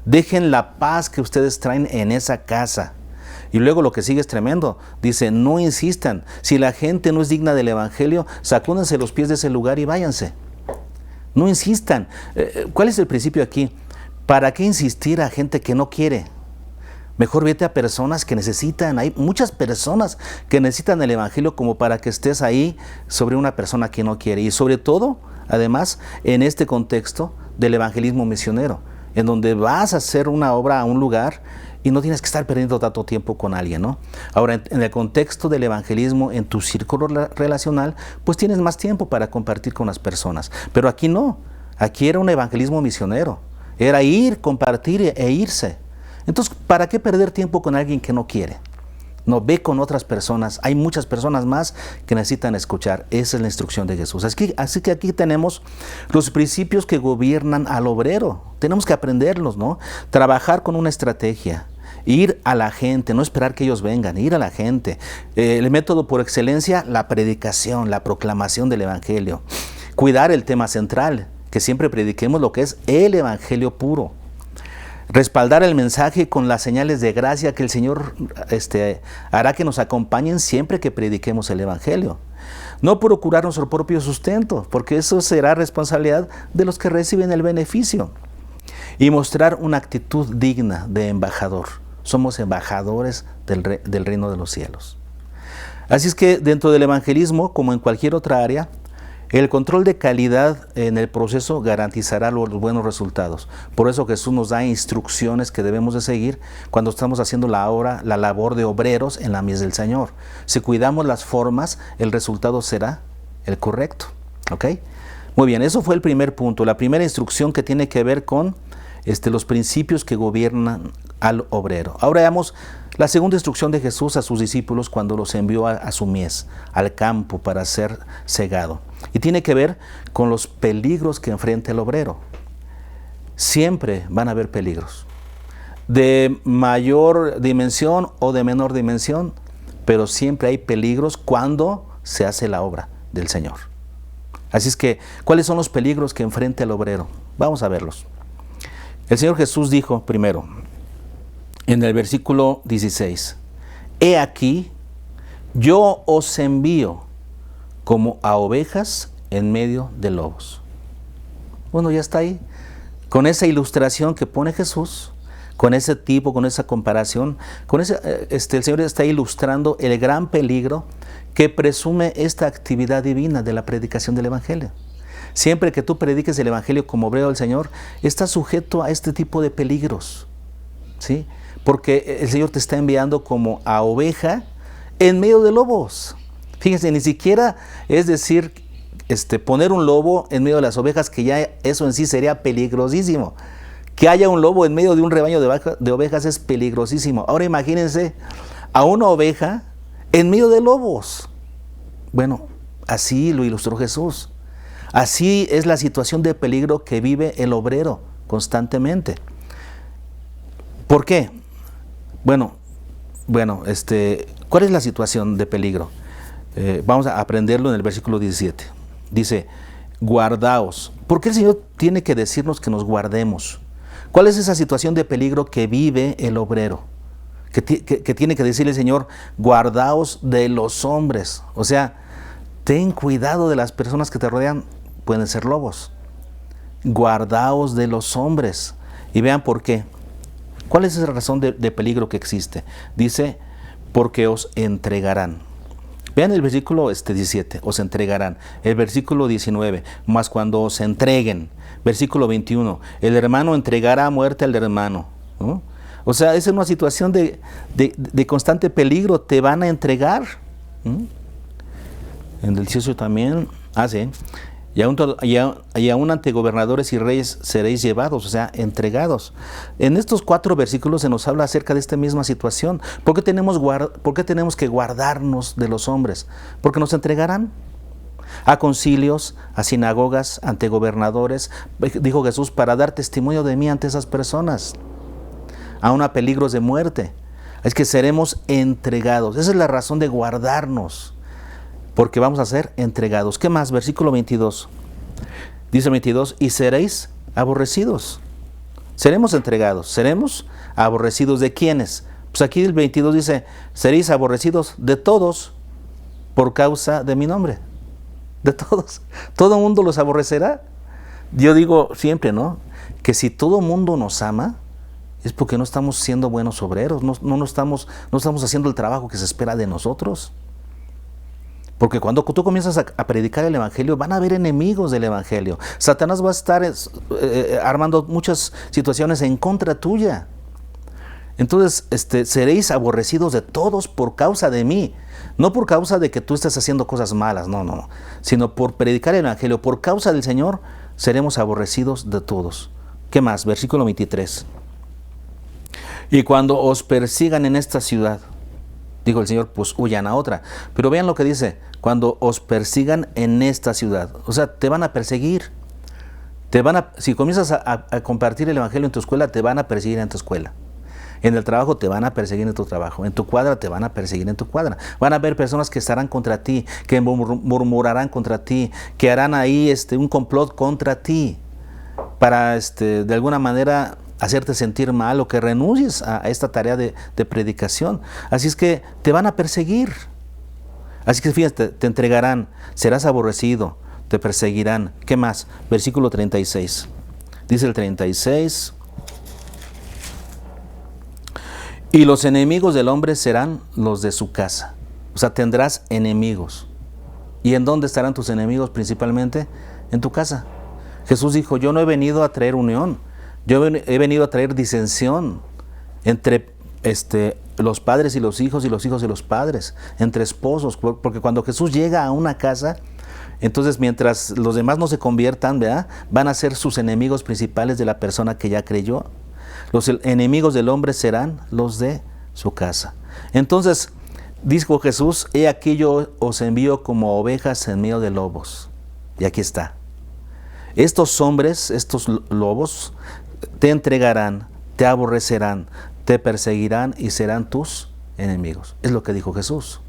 Dejen la paz que ustedes traen en esa casa. Y luego lo que sigue es tremendo. Dice: no insistan. Si la gente no es digna del Evangelio, sacúdense los pies de ese lugar y váyanse. No insistan. ¿Cuál es el principio aquí? ¿Para qué insistir a gente que no quiere? Mejor vete a personas que necesitan. Hay muchas personas que necesitan el Evangelio como para que estés ahí sobre una persona que no quiere. Y sobre todo, además, en este contexto del evangelismo misionero, en donde vas a hacer una obra a un lugar y no tienes que estar perdiendo tanto tiempo con alguien, ¿no? Ahora, en el contexto del evangelismo, en tu círculo relacional, pues tienes más tiempo para compartir con las personas. Pero aquí no. Aquí era un evangelismo misionero. Era ir, compartir e irse. Entonces, ¿para qué perder tiempo con alguien que no quiere? No, ve con otras personas. Hay muchas personas más que necesitan escuchar. Esa es la instrucción de Jesús. Así que aquí tenemos los principios que gobiernan al obrero. Tenemos que aprenderlos, ¿no? Trabajar con una estrategia. Ir a la gente, no esperar que ellos vengan, ir a la gente. El método por excelencia, la predicación, la proclamación del Evangelio. Cuidar el tema central, que siempre prediquemos lo que es el Evangelio puro. Respaldar el mensaje con las señales de gracia que el Señor hará que nos acompañen siempre que prediquemos el Evangelio. No procurar nuestro propio sustento, porque eso será responsabilidad de los que reciben el beneficio. Y mostrar una actitud digna de embajador. Somos embajadores del reino de los cielos. Así es que dentro del evangelismo, como en cualquier otra área, el control de calidad en el proceso garantizará los buenos resultados. Por eso Jesús nos da instrucciones que debemos de seguir cuando estamos haciendo la labor de obreros en la mies del Señor. Si cuidamos las formas, el resultado será el correcto. ¿Ok? Muy bien, eso fue el primer punto, la primera instrucción que tiene que ver con los principios que gobiernan al obrero. Ahora veamos la segunda instrucción de Jesús a sus discípulos cuando los envió a su mies, al campo para ser segado. Y tiene que ver con los peligros que enfrenta el obrero. Siempre van a haber peligros, de mayor dimensión o de menor dimensión, pero siempre hay peligros cuando se hace la obra del Señor. Así es que, ¿cuáles son los peligros que enfrenta el obrero? Vamos a verlos. El Señor Jesús dijo primero, en el versículo 16, he aquí, yo os envío como a ovejas en medio de lobos. Bueno, ya está ahí. Con esa ilustración que pone Jesús, con ese tipo, con esa comparación, el Señor está ilustrando el gran peligro que presume esta actividad divina de la predicación del Evangelio. Siempre que tú prediques el Evangelio como obrero del Señor, estás sujeto a este tipo de peligros, ¿sí? Porque el Señor te está enviando como a oveja en medio de lobos. Fíjense, ni siquiera es decir, poner un lobo en medio de las ovejas, que ya eso en sí sería peligrosísimo. Que haya un lobo en medio de un rebaño de ovejas es peligrosísimo. Ahora imagínense a una oveja en medio de lobos. Bueno, así lo ilustró Jesús. Así es la situación de peligro que vive el obrero constantemente. ¿Por qué? Bueno, ¿cuál es la situación de peligro? Vamos a aprenderlo en el versículo 17. Dice, guardaos. ¿Por qué el Señor tiene que decirnos que nos guardemos? ¿Cuál es esa situación de peligro que vive el obrero? Que tiene que decirle el Señor, guardaos de los hombres. O sea, ten cuidado de las personas que te rodean, pueden ser lobos. Guardaos de los hombres. Y vean por qué. ¿Cuál es esa razón de peligro que existe? Dice, porque os entregarán. Vean el versículo 17, os entregarán. El versículo 19, mas cuando os entreguen. Versículo 21, el hermano entregará a muerte al hermano, ¿no? O sea, es una situación de constante peligro, te van a entregar. En el 18 también, sí. Y aún ante gobernadores y reyes seréis llevados, o sea, entregados. En estos 4 versículos se nos habla acerca de esta misma situación. ¿Por qué tenemos que guardarnos de los hombres? Porque nos entregarán a concilios, a sinagogas, ante gobernadores, dijo Jesús, para dar testimonio de mí ante esas personas, aún a peligros de muerte. Es que seremos entregados. Esa es la razón de guardarnos, porque vamos a ser entregados. ¿Qué más? Versículo 22. Dice 22, y seréis aborrecidos. Seremos entregados. ¿Seremos aborrecidos de quiénes? Pues aquí el 22 dice, seréis aborrecidos de todos por causa de mi nombre. De todos. Todo el mundo los aborrecerá. Yo digo siempre, ¿no? Que si todo el mundo nos ama, es porque no estamos siendo buenos obreros, no estamos haciendo el trabajo que se espera de nosotros. Porque cuando tú comienzas a predicar el Evangelio, van a haber enemigos del Evangelio. Satanás va a estar armando muchas situaciones en contra tuya. Entonces, seréis aborrecidos de todos por causa de mí. No por causa de que tú estés haciendo cosas malas, no. Sino por predicar el Evangelio. Por causa del Señor, seremos aborrecidos de todos. ¿Qué más? Versículo 23. Y cuando os persigan en esta ciudad, dijo el Señor, pues huyan a otra. Pero vean lo que dice, cuando os persigan en esta ciudad. O sea, te van a perseguir. Si comienzas a compartir el Evangelio en tu escuela, te van a perseguir en tu escuela. En el trabajo te van a perseguir en tu trabajo. En tu cuadra te van a perseguir en tu cuadra. Van a haber personas que estarán contra ti, que murmurarán contra ti, que harán ahí un complot contra ti para de alguna manera hacerte sentir mal o que renuncies a esta tarea de predicación. Así es que te van a perseguir. Así que fíjate, te entregarán, serás aborrecido, te perseguirán. ¿Qué más? Versículo 36. Dice el 36. Y los enemigos del hombre serán los de su casa. O sea, tendrás enemigos. ¿Y en dónde estarán tus enemigos principalmente? En tu casa. Jesús dijo, yo no he venido a traer unión. Yo he venido a traer disensión entre los padres y los hijos y los padres, entre esposos, porque cuando Jesús llega a una casa, entonces mientras los demás no se conviertan, ¿verdad?, van a ser sus enemigos principales de la persona que ya creyó. Los enemigos del hombre serán los de su casa. Entonces, dijo Jesús, he aquí yo os envío como ovejas en medio de lobos. Y aquí está. Estos hombres, estos lobos, te entregarán, te aborrecerán, te perseguirán y serán tus enemigos. Es lo que dijo Jesús.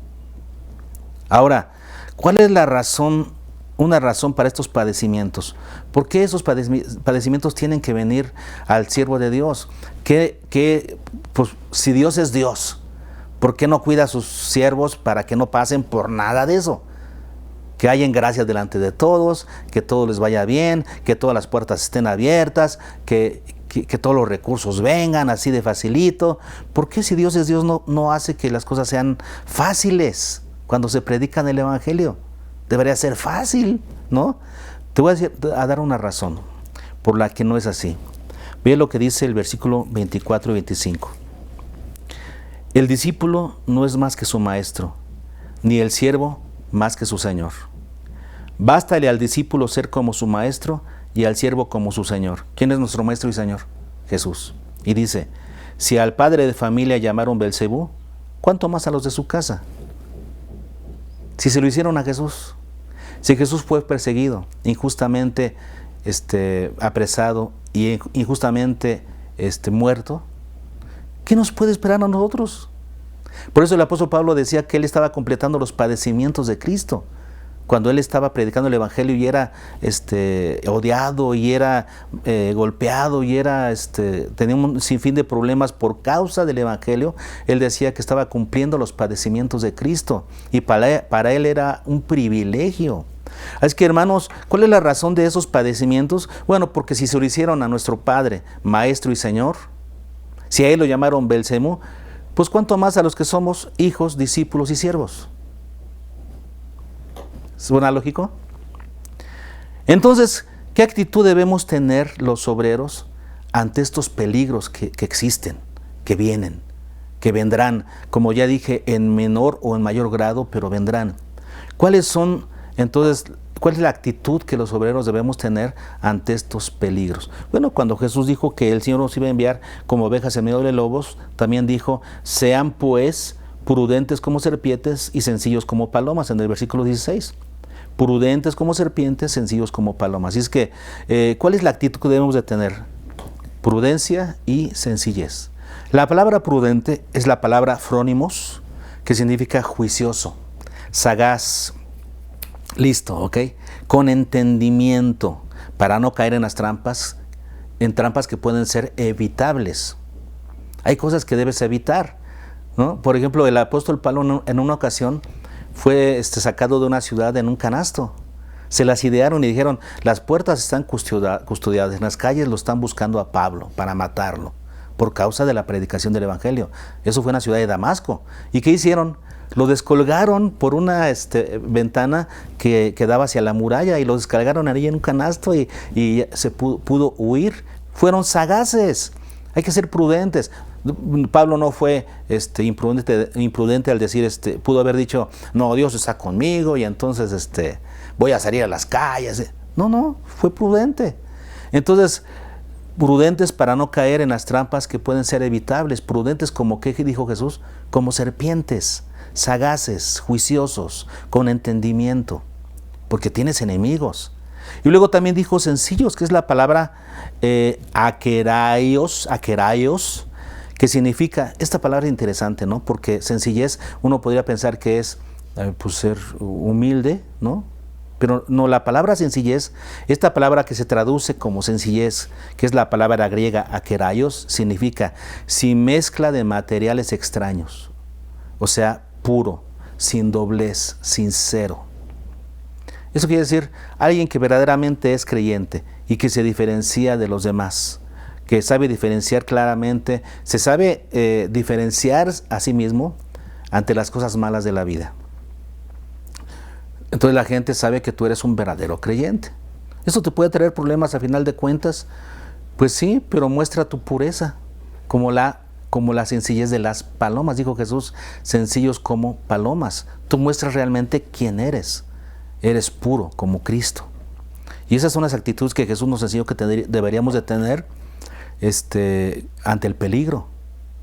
Ahora, ¿cuál es la razón, una razón para estos padecimientos? ¿Por qué esos padecimientos tienen que venir al siervo de Dios? Pues, si Dios es Dios, ¿por qué no cuida a sus siervos para que no pasen por nada de eso? Que hayan gracias delante de todos, que todo les vaya bien, que todas las puertas estén abiertas, que todos los recursos vengan así de facilito. ¿Por qué si Dios es Dios no hace que las cosas sean fáciles cuando se predica el Evangelio? Debería ser fácil, ¿no? Te voy a dar una razón por la que no es así. Ve lo que dice el versículo 24 y 25. El discípulo no es más que su maestro, ni el siervo más que su señor. Bástale al discípulo ser como su maestro y al siervo como su señor. ¿Quién es nuestro maestro y señor? Jesús. Y dice, si al padre de familia llamaron Belcebú, ¿cuánto más a los de su casa? Si se lo hicieron a Jesús, si Jesús fue perseguido, injustamente apresado y injustamente muerto, ¿qué nos puede esperar a nosotros? Por eso el apóstol Pablo decía que él estaba completando los padecimientos de Cristo. Cuando él estaba predicando el evangelio y era odiado y era golpeado y era tenía un sinfín de problemas por causa del evangelio, él decía que estaba cumpliendo los padecimientos de Cristo y para él era un privilegio. Así que, hermanos, ¿cuál es la razón de esos padecimientos? Bueno, porque si se lo hicieron a nuestro Padre, Maestro y Señor, si a él lo llamaron Belcebú, pues cuánto más a los que somos hijos, discípulos y siervos. ¿Suena lógico? Entonces, ¿qué actitud debemos tener los obreros ante estos peligros que existen, que vienen, que vendrán, como ya dije, en menor o en mayor grado, pero vendrán? ¿Cuáles son, entonces, cuál es la actitud que los obreros debemos tener ante estos peligros? Bueno, cuando Jesús dijo que el Señor nos iba a enviar como ovejas en medio de lobos, también dijo, sean pues prudentes como serpientes y sencillos como palomas, en el versículo 16. Prudentes como serpientes, sencillos como palomas. Así es que, ¿cuál es la actitud que debemos de tener? Prudencia y sencillez. La palabra prudente es la palabra frónimos, que significa juicioso, sagaz, listo, ¿ok? Con entendimiento, para no caer en las trampas, en trampas que pueden ser evitables. Hay cosas que debes evitar, ¿no? Por ejemplo, el apóstol Pablo en una ocasión fue sacado de una ciudad en un canasto. Se las idearon y dijeron, las puertas están custodiadas, en las calles lo están buscando a Pablo para matarlo, por causa de la predicación del evangelio. Eso fue en la ciudad de Damasco. ¿Y qué hicieron? Lo descolgaron por una ventana que daba hacia la muralla y lo descargaron ahí en un canasto y se pudo huir. Fueron sagaces. Hay que ser prudentes. Pablo no fue imprudente al decir, pudo haber dicho, no, Dios está conmigo y entonces voy a salir a las calles. No, fue prudente. Entonces, prudentes para no caer en las trampas que pueden ser evitables. Prudentes como, ¿qué dijo Jesús? Como serpientes, sagaces, juiciosos, con entendimiento, porque tienes enemigos. Y luego también dijo sencillos, que es la palabra akeraios, que significa, esta palabra es interesante, ¿no? Porque sencillez, uno podría pensar que es pues ser humilde, ¿no? Pero no, la palabra sencillez, esta palabra que se traduce como sencillez, que es la palabra griega akeraios, significa sin mezcla de materiales extraños, o sea, puro, sin doblez, sincero. Eso quiere decir alguien que verdaderamente es creyente y que se diferencia de los demás, que sabe diferenciar claramente, se sabe diferenciar a sí mismo ante las cosas malas de la vida. Entonces la gente sabe que tú eres un verdadero creyente. ¿Eso te puede traer problemas a final de cuentas? Pues sí, pero muestra tu pureza, como la sencillez de las palomas, dijo Jesús, sencillos como palomas. Tú muestras realmente quién eres. Eres puro como Cristo. Y esas son las actitudes que Jesús nos enseñó que deberíamos de tener ante el peligro.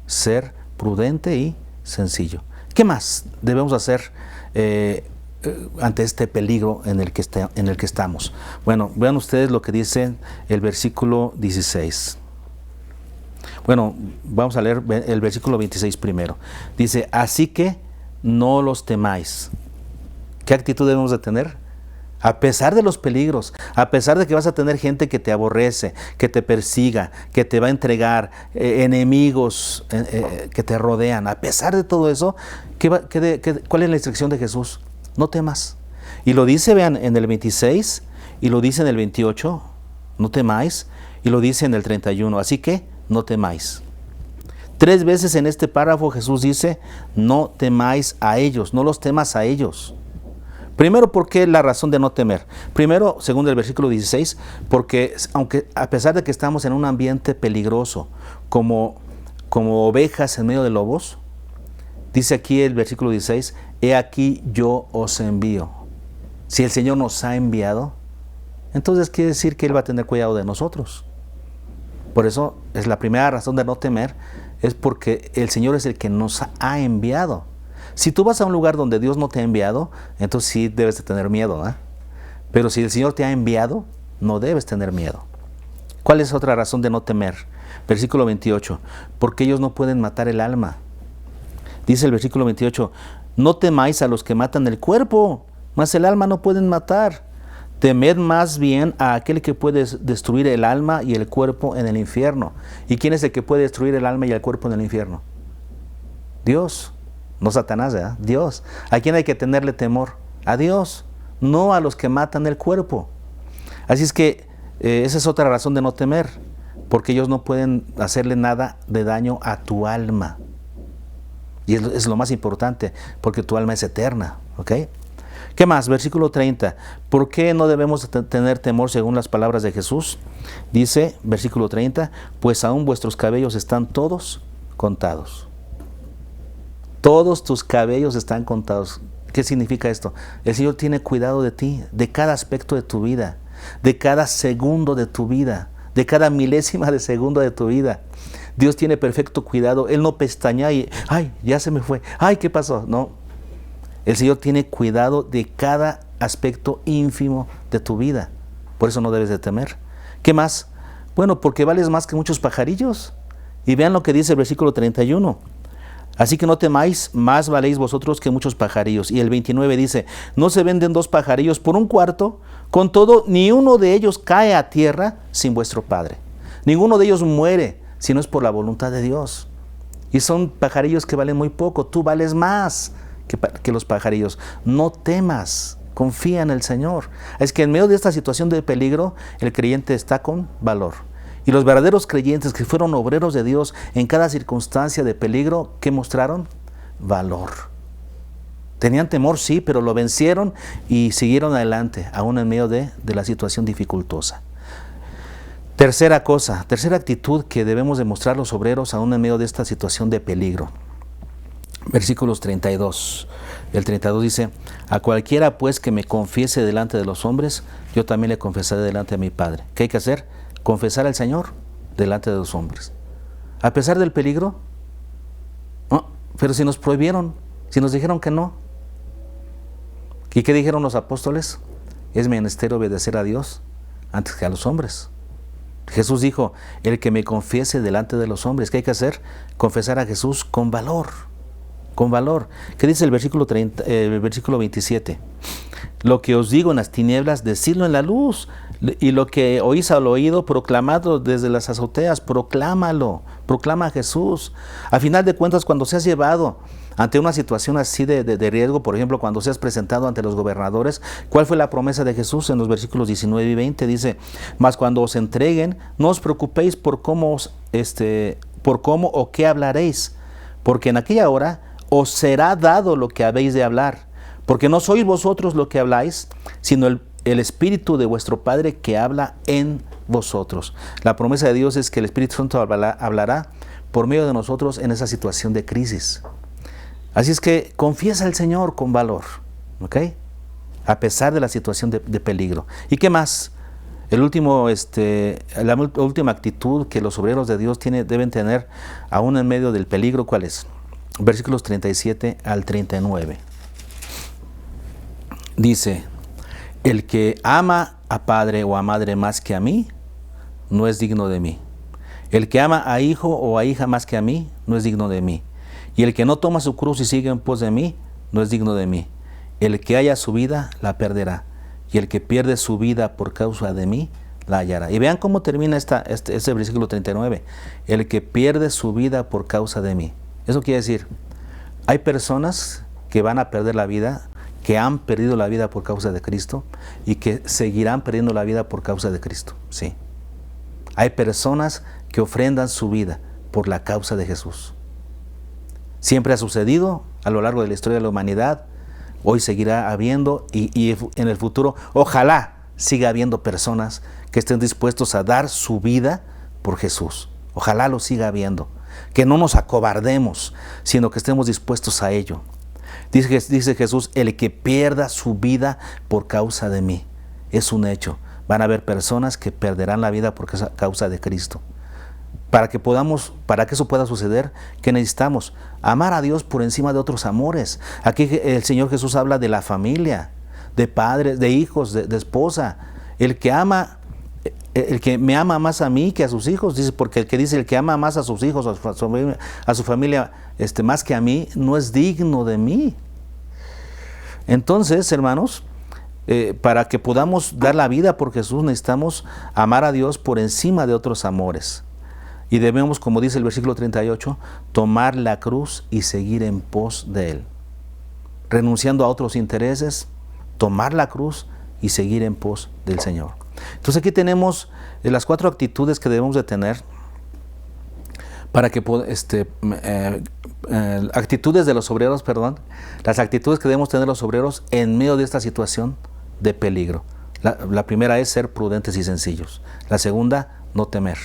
Ser prudente y sencillo. ¿Qué más debemos hacer ante este peligro en el que estamos? Bueno, vean ustedes lo que dice el versículo 16. Bueno, vamos a leer el versículo 26 primero. Dice, así que no los temáis. ¿Qué actitud debemos de tener? A pesar de los peligros, a pesar de que vas a tener gente que te aborrece, que te persiga, que te va a entregar, enemigos que te rodean, a pesar de todo eso, ¿cuál es la instrucción de Jesús? No temas. Y lo dice, vean, en el 26, y lo dice en el 28, no temáis, y lo dice en el 31, así que no temáis. 3 veces en este párrafo Jesús dice, no temáis a ellos, no los temas a ellos. Primero, ¿por qué la razón de no temer? Primero, según el versículo 16, porque aunque a pesar de que estamos en un ambiente peligroso, como ovejas en medio de lobos, dice aquí el versículo 16, he aquí yo os envío. Si el Señor nos ha enviado, entonces quiere decir que Él va a tener cuidado de nosotros. Por eso es la primera razón de no temer, es porque el Señor es el que nos ha enviado. Si tú vas a un lugar donde Dios no te ha enviado, entonces sí debes de tener miedo, ¿eh? Pero si el Señor te ha enviado, no debes tener miedo. ¿Cuál es otra razón de no temer? Versículo 28, porque ellos no pueden matar el alma. Dice el versículo 28, no temáis a los que matan el cuerpo, mas el alma no pueden matar. Temed más bien a aquel que puede destruir el alma y el cuerpo en el infierno. ¿Y quién es el que puede destruir el alma y el cuerpo en el infierno? Dios. No Satanás, ¿verdad? Dios. ¿A quién hay que tenerle temor? A Dios, no a los que matan el cuerpo. Así es que esa es otra razón de no temer, porque ellos no pueden hacerle nada de daño a tu alma. Y es lo más importante, porque tu alma es eterna, ¿ok? ¿Qué más? Versículo 30. ¿Por qué no debemos tener temor según las palabras de Jesús? Dice, versículo 30, pues aún vuestros cabellos están todos contados. Todos tus cabellos están contados. ¿Qué significa esto? El Señor tiene cuidado de ti, de cada aspecto de tu vida, de cada segundo de tu vida, de cada milésima de segundo de tu vida. Dios tiene perfecto cuidado. Él no pestañea y, ay, ya se me fue, ay, ¿qué pasó? No. El Señor tiene cuidado de cada aspecto ínfimo de tu vida. Por eso no debes de temer. ¿Qué más? Bueno, porque vales más que muchos pajarillos. Y vean lo que dice el versículo 31. Así que no temáis, más valéis vosotros que muchos pajarillos. Y el 29 dice, no se venden 2 pajarillos por un cuarto, con todo, ni uno de ellos cae a tierra sin vuestro Padre. Ninguno de ellos muere, si no es por la voluntad de Dios. Y son pajarillos que valen muy poco, tú vales más que los pajarillos. No temas, confía en el Señor. Es que en medio de esta situación de peligro, el creyente está con valor. Y los verdaderos creyentes que fueron obreros de Dios en cada circunstancia de peligro, ¿qué mostraron? Valor. Tenían temor, sí, pero lo vencieron y siguieron adelante, aún en medio de la situación dificultosa. Tercera actitud que debemos demostrar los obreros aún en medio de esta situación de peligro. Versículos 32. El 32 dice, a cualquiera pues que me confiese delante de los hombres, yo también le confesaré delante de mi Padre. ¿Qué hay que hacer? Confesar al Señor delante de los hombres. A pesar del peligro, no, pero si nos prohibieron, si nos dijeron que no. ¿Y qué dijeron los apóstoles? Es menester obedecer a Dios antes que a los hombres. Jesús dijo, el que me confiese delante de los hombres, ¿qué hay que hacer? Confesar a Jesús con valor. Con valor. ¿Qué dice el versículo 27? Lo que os digo en las tinieblas, decidlo en la luz. Y lo que oís al oído, proclamadlo desde las azoteas. Proclámalo. Proclama a Jesús. A final de cuentas, cuando seas llevado ante una situación así de riesgo, por ejemplo, cuando seas presentado ante los gobernadores, ¿cuál fue la promesa de Jesús en los versículos 19 y 20? Dice, mas cuando os entreguen, no os preocupéis por cómo o qué hablaréis, porque en aquella hora os será dado lo que habéis de hablar, porque no sois vosotros lo que habláis, sino el Espíritu de vuestro Padre que habla en vosotros. La promesa de Dios es que el Espíritu Santo hablará por medio de nosotros en esa situación de crisis. Así es que confiesa al Señor con valor, ¿ok? A pesar de la situación de peligro. ¿Y qué más? La última actitud que los obreros de Dios deben tener aún en medio del peligro, ¿cuál es? Versículos 37 al 39. Dice, el que ama a padre o a madre más que a mí, no es digno de mí. El que ama a hijo o a hija más que a mí, no es digno de mí. Y el que no toma su cruz y sigue en pos de mí, no es digno de mí. El que haya su vida, la perderá. Y el que pierde su vida por causa de mí, la hallará. Y vean cómo termina este versículo 39. El que pierde su vida por causa de mí. Eso quiere decir, hay personas que van a perder la vida, que han perdido la vida por causa de Cristo y que seguirán perdiendo la vida por causa de Cristo. Sí. Hay personas que ofrendan su vida por la causa de Jesús. Siempre ha sucedido a lo largo de la historia de la humanidad. Hoy seguirá habiendo y en el futuro ojalá siga habiendo personas que estén dispuestos a dar su vida por Jesús. Ojalá lo siga habiendo. Que no nos acobardemos, sino que estemos dispuestos a ello. Dice Jesús, el que pierda su vida por causa de mí. Es un hecho. Van a haber personas que perderán la vida por causa de Cristo. Para que eso pueda suceder, ¿qué necesitamos? Amar a Dios por encima de otros amores. Aquí el Señor Jesús habla de la familia, de padres, de hijos, de esposa. El que me ama más a mí que a sus hijos, dice, porque el que dice el que ama más a sus hijos, a su familia, más que a mí, no es digno de mí. Entonces, hermanos, para que podamos dar la vida por Jesús, necesitamos amar a Dios por encima de otros amores. Y debemos, como dice el versículo 38, tomar la cruz y seguir en pos de Él. Renunciando a otros intereses, tomar la cruz y seguir en pos del Señor. Entonces aquí tenemos las 4 actitudes que debemos de tener para que actitudes de los obreros, las actitudes que debemos tener los obreros en medio de esta situación de peligro. La primera es ser prudentes y sencillos. La segunda, no temer.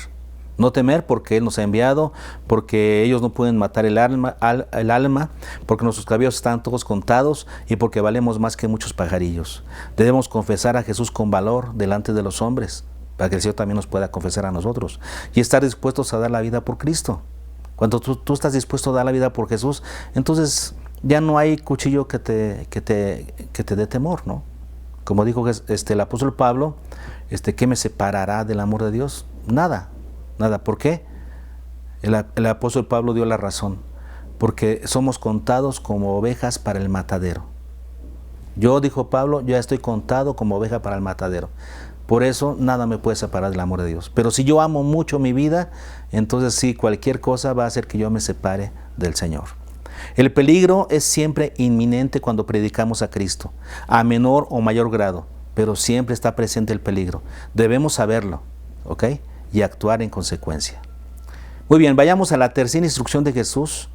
No temer porque Él nos ha enviado, porque ellos no pueden matar el alma, porque nuestros cabellos están todos contados y porque valemos más que muchos pajarillos. Debemos confesar a Jesús con valor delante de los hombres, para que el Señor también nos pueda confesar a nosotros. Y estar dispuestos a dar la vida por Cristo. Cuando tú estás dispuesto a dar la vida por Jesús, entonces ya no hay cuchillo que te dé temor, ¿no? Como dijo el apóstol Pablo, ¿qué me separará del amor de Dios? Nada. ¿Por qué? El apóstol Pablo dio la razón. Porque somos contados como ovejas para el matadero. Yo, dijo Pablo, ya estoy contado como oveja para el matadero. Por eso nada me puede separar del amor de Dios. Pero si yo amo mucho mi vida, entonces sí, cualquier cosa va a hacer que yo me separe del Señor. El peligro es siempre inminente cuando predicamos a Cristo, a menor o mayor grado, pero siempre está presente el peligro. Debemos saberlo, ¿ok? Y actuar en consecuencia. Muy bien, vayamos a la tercera instrucción de Jesús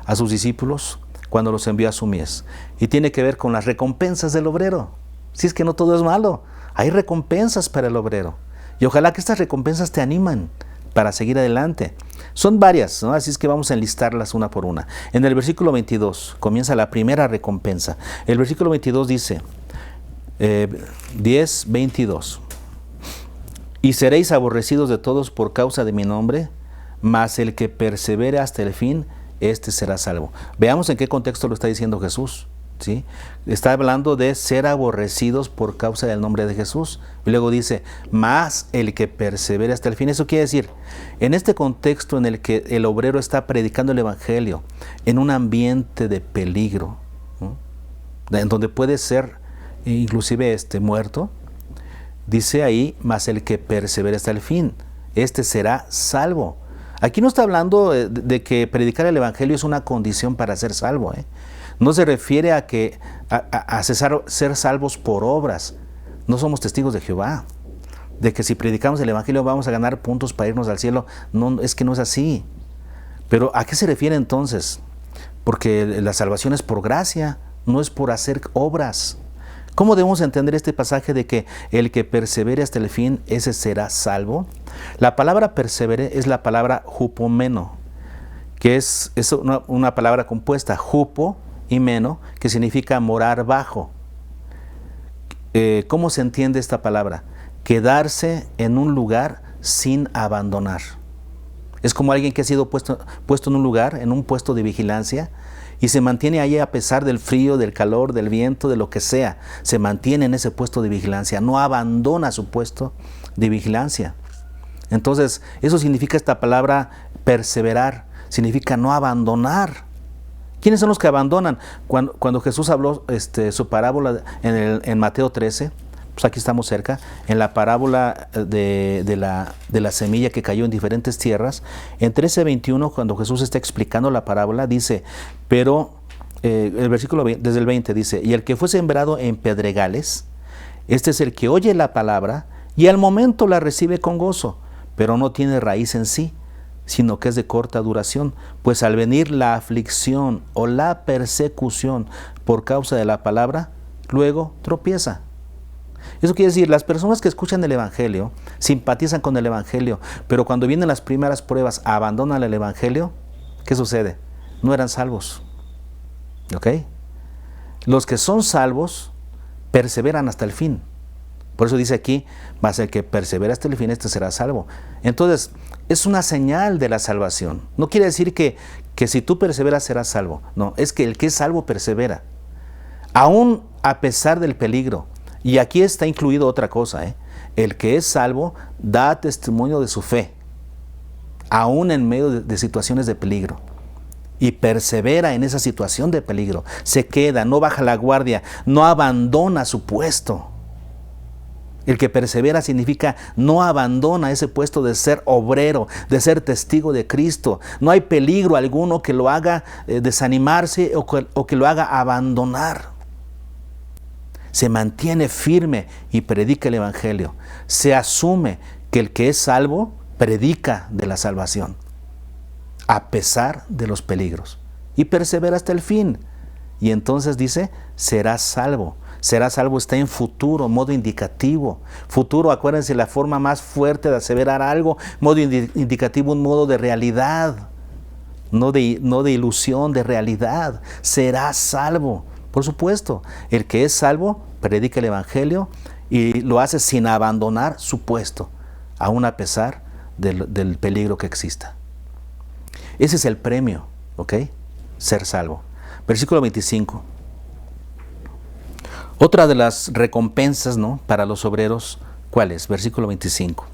a sus discípulos cuando los envió a su mies. Y tiene que ver con las recompensas del obrero. Si es que no todo es malo, hay recompensas para el obrero. Y ojalá que estas recompensas te animan para seguir adelante. Son varias, ¿no? Así es que vamos a enlistarlas una por una. En el versículo 22 comienza la primera recompensa. El versículo 22 dice, 10:22. Y seréis aborrecidos de todos por causa de mi nombre, mas el que persevere hasta el fin, este será salvo. Veamos en qué contexto lo está diciendo Jesús, ¿sí? Está hablando de ser aborrecidos por causa del nombre de Jesús. Y luego dice, mas el que persevere hasta el fin. Eso quiere decir, en este contexto en el que el obrero está predicando el evangelio, en un ambiente de peligro, ¿no? En donde puede ser inclusive muerto, dice ahí, mas el que persevere hasta el fin, este será salvo. Aquí no está hablando de que predicar el evangelio es una condición para ser salvo, ¿eh? No se refiere a ser salvos por obras. No somos testigos de Jehová, de que si predicamos el evangelio vamos a ganar puntos para irnos al cielo. No, es que no es así. Pero ¿a qué se refiere entonces? Porque la salvación es por gracia, no es por hacer obras. ¿Cómo debemos entender este pasaje de que el que persevere hasta el fin, ese será salvo? La palabra persevere es la palabra hupomeno, que es una palabra compuesta, hupo y meno, que significa morar bajo. ¿Cómo se entiende esta palabra? Quedarse en un lugar sin abandonar. Es como alguien que ha sido puesto en un lugar, en un puesto de vigilancia, y se mantiene ahí a pesar del frío, del calor, del viento, de lo que sea. Se mantiene en ese puesto de vigilancia, no abandona su puesto de vigilancia. Entonces, eso significa esta palabra perseverar, significa no abandonar. ¿Quiénes son los que abandonan? Cuando Jesús habló su parábola en Mateo 13, pues aquí estamos cerca, en la parábola de la semilla que cayó en diferentes tierras, en 13:21, cuando Jesús está explicando la parábola, dice, pero el versículo desde el 20 dice, y el que fue sembrado en pedregales, este es el que oye la palabra y al momento la recibe con gozo, pero no tiene raíz en sí, sino que es de corta duración, pues al venir la aflicción o la persecución por causa de la palabra, luego tropieza. Eso quiere decir, las personas que escuchan el Evangelio, simpatizan con el Evangelio, pero cuando vienen las primeras pruebas, abandonan el Evangelio, ¿qué sucede? No eran salvos. ¿Ok? Los que son salvos perseveran hasta el fin. Por eso dice aquí, mas el que persevera hasta el fin, este será salvo. Entonces, es una señal de la salvación. No quiere decir que si tú perseveras serás salvo. No, es que el que es salvo persevera. Aún a pesar del peligro. Y aquí está incluido otra cosa, El que es salvo da testimonio de su fe, aún en medio de situaciones de peligro. Y persevera en esa situación de peligro. Se queda, no baja la guardia, no abandona su puesto. El que persevera significa no abandona ese puesto de ser obrero, de ser testigo de Cristo. No hay peligro alguno que lo haga desanimarse o que lo haga abandonar. Se mantiene firme y predica el Evangelio. Se asume que el que es salvo predica de la salvación, a pesar de los peligros. Y persevera hasta el fin. Y entonces dice, será salvo. Será salvo está en futuro, modo indicativo. Futuro, acuérdense, la forma más fuerte de aseverar algo. Modo indicativo, un modo de realidad. No de ilusión, de realidad. Será salvo. Por supuesto, el que es salvo predica el Evangelio y lo hace sin abandonar su puesto, aún a pesar del peligro que exista. Ese es el premio, ¿ok? Ser salvo. Versículo 25. Otra de las recompensas, ¿no?, para los obreros, ¿cuál es? Versículo 25.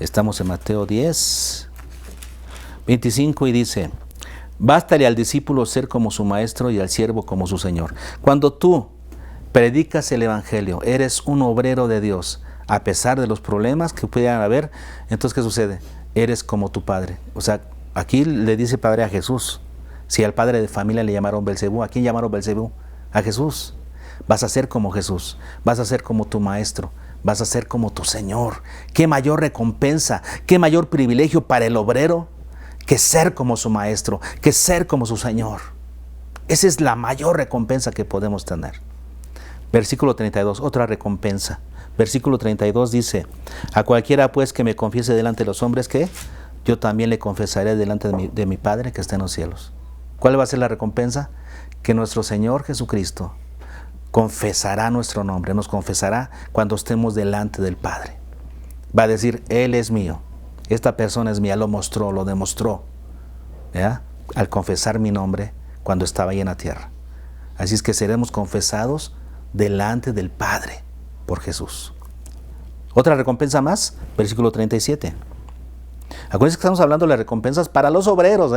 Estamos en Mateo 10, 25 y dice, bástale al discípulo ser como su maestro y al siervo como su señor. Cuando tú predicas el Evangelio, eres un obrero de Dios, a pesar de los problemas que pudieran haber, entonces ¿qué sucede? Eres como tu padre. O sea, aquí le dice padre a Jesús. Si al padre de familia le llamaron Belcebú, ¿a quién llamaron Belcebú? A Jesús. Vas a ser como Jesús, vas a ser como tu maestro, vas a ser como tu Señor. ¿Qué mayor recompensa, qué mayor privilegio para el obrero que ser como su maestro, que ser como su Señor? Esa es la mayor recompensa que podemos tener. Versículo 32, otra recompensa. Versículo 32 dice, a cualquiera pues que me confiese delante de los hombres, ¿qué? Yo también le confesaré delante de mi Padre que está en los cielos. ¿Cuál va a ser la recompensa? Que nuestro Señor Jesucristo confesará nuestro nombre, nos confesará cuando estemos delante del Padre. Va a decir, Él es mío, esta persona es mía, lo mostró, lo demostró, ¿ya? Al confesar mi nombre cuando estaba ahí en la tierra. Así es que seremos confesados delante del Padre por Jesús. Otra recompensa más, versículo 37. Acuérdense que estamos hablando de las recompensas para los obreros,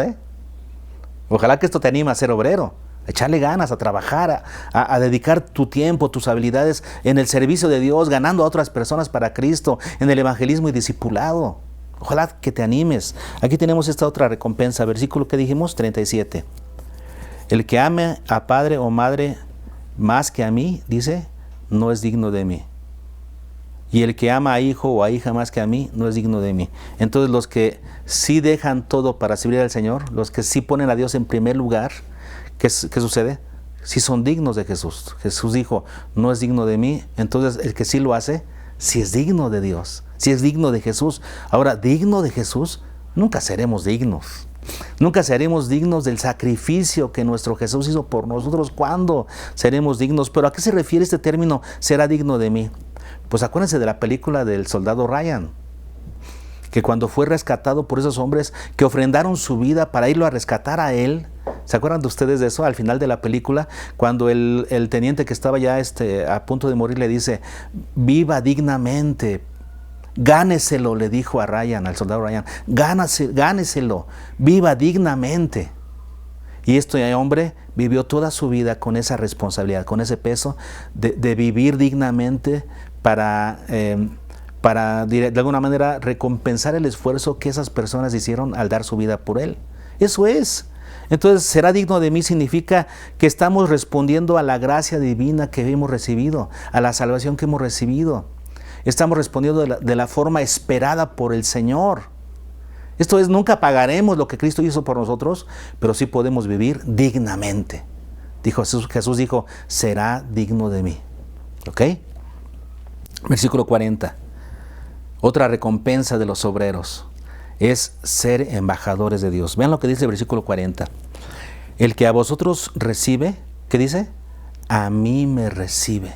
Ojalá que esto te anime a ser obrero, a echarle ganas, a trabajar, a dedicar tu tiempo, tus habilidades en el servicio de Dios, ganando a otras personas para Cristo, en el evangelismo y discipulado. Ojalá que te animes. Aquí tenemos esta otra recompensa, versículo que dijimos, 37. El que ame a padre o madre más que a mí, dice, no es digno de mí. Y el que ama a hijo o a hija más que a mí, no es digno de mí. Entonces los que sí dejan todo para servir al Señor, los que sí ponen a Dios en primer lugar, ¿qué sucede? Sí son dignos de Jesús. Jesús dijo, no es digno de mí. Entonces el que sí lo hace, sí es digno de Dios, sí es digno de Jesús. Ahora, digno de Jesús, nunca seremos dignos. Nunca seremos dignos del sacrificio que nuestro Jesús hizo por nosotros. ¿Cuándo seremos dignos? Pero ¿a qué se refiere este término, será digno de mí? Pues acuérdense de la película del soldado Ryan, que cuando fue rescatado por esos hombres que ofrendaron su vida para irlo a rescatar a él. ¿Se acuerdan de ustedes de eso? Al final de la película, cuando el teniente que estaba ya a punto de morir le dice, viva dignamente, gáneselo, le dijo a Ryan, al soldado Ryan, gáneselo, viva dignamente. Y este hombre vivió toda su vida con esa responsabilidad, con ese peso de vivir dignamente para de alguna manera recompensar el esfuerzo que esas personas hicieron al dar su vida por él. Eso es. Entonces, será digno de mí significa que estamos respondiendo a la gracia divina que hemos recibido, a la salvación que hemos recibido. Estamos respondiendo de la forma esperada por el Señor. Esto es, nunca pagaremos lo que Cristo hizo por nosotros, pero sí podemos vivir dignamente. Jesús dijo, será digno de mí. ¿Ok? Versículo 40. Otra recompensa de los obreros es ser embajadores de Dios. Vean lo que dice el versículo 40. El que a vosotros recibe, ¿qué dice? A mí me recibe.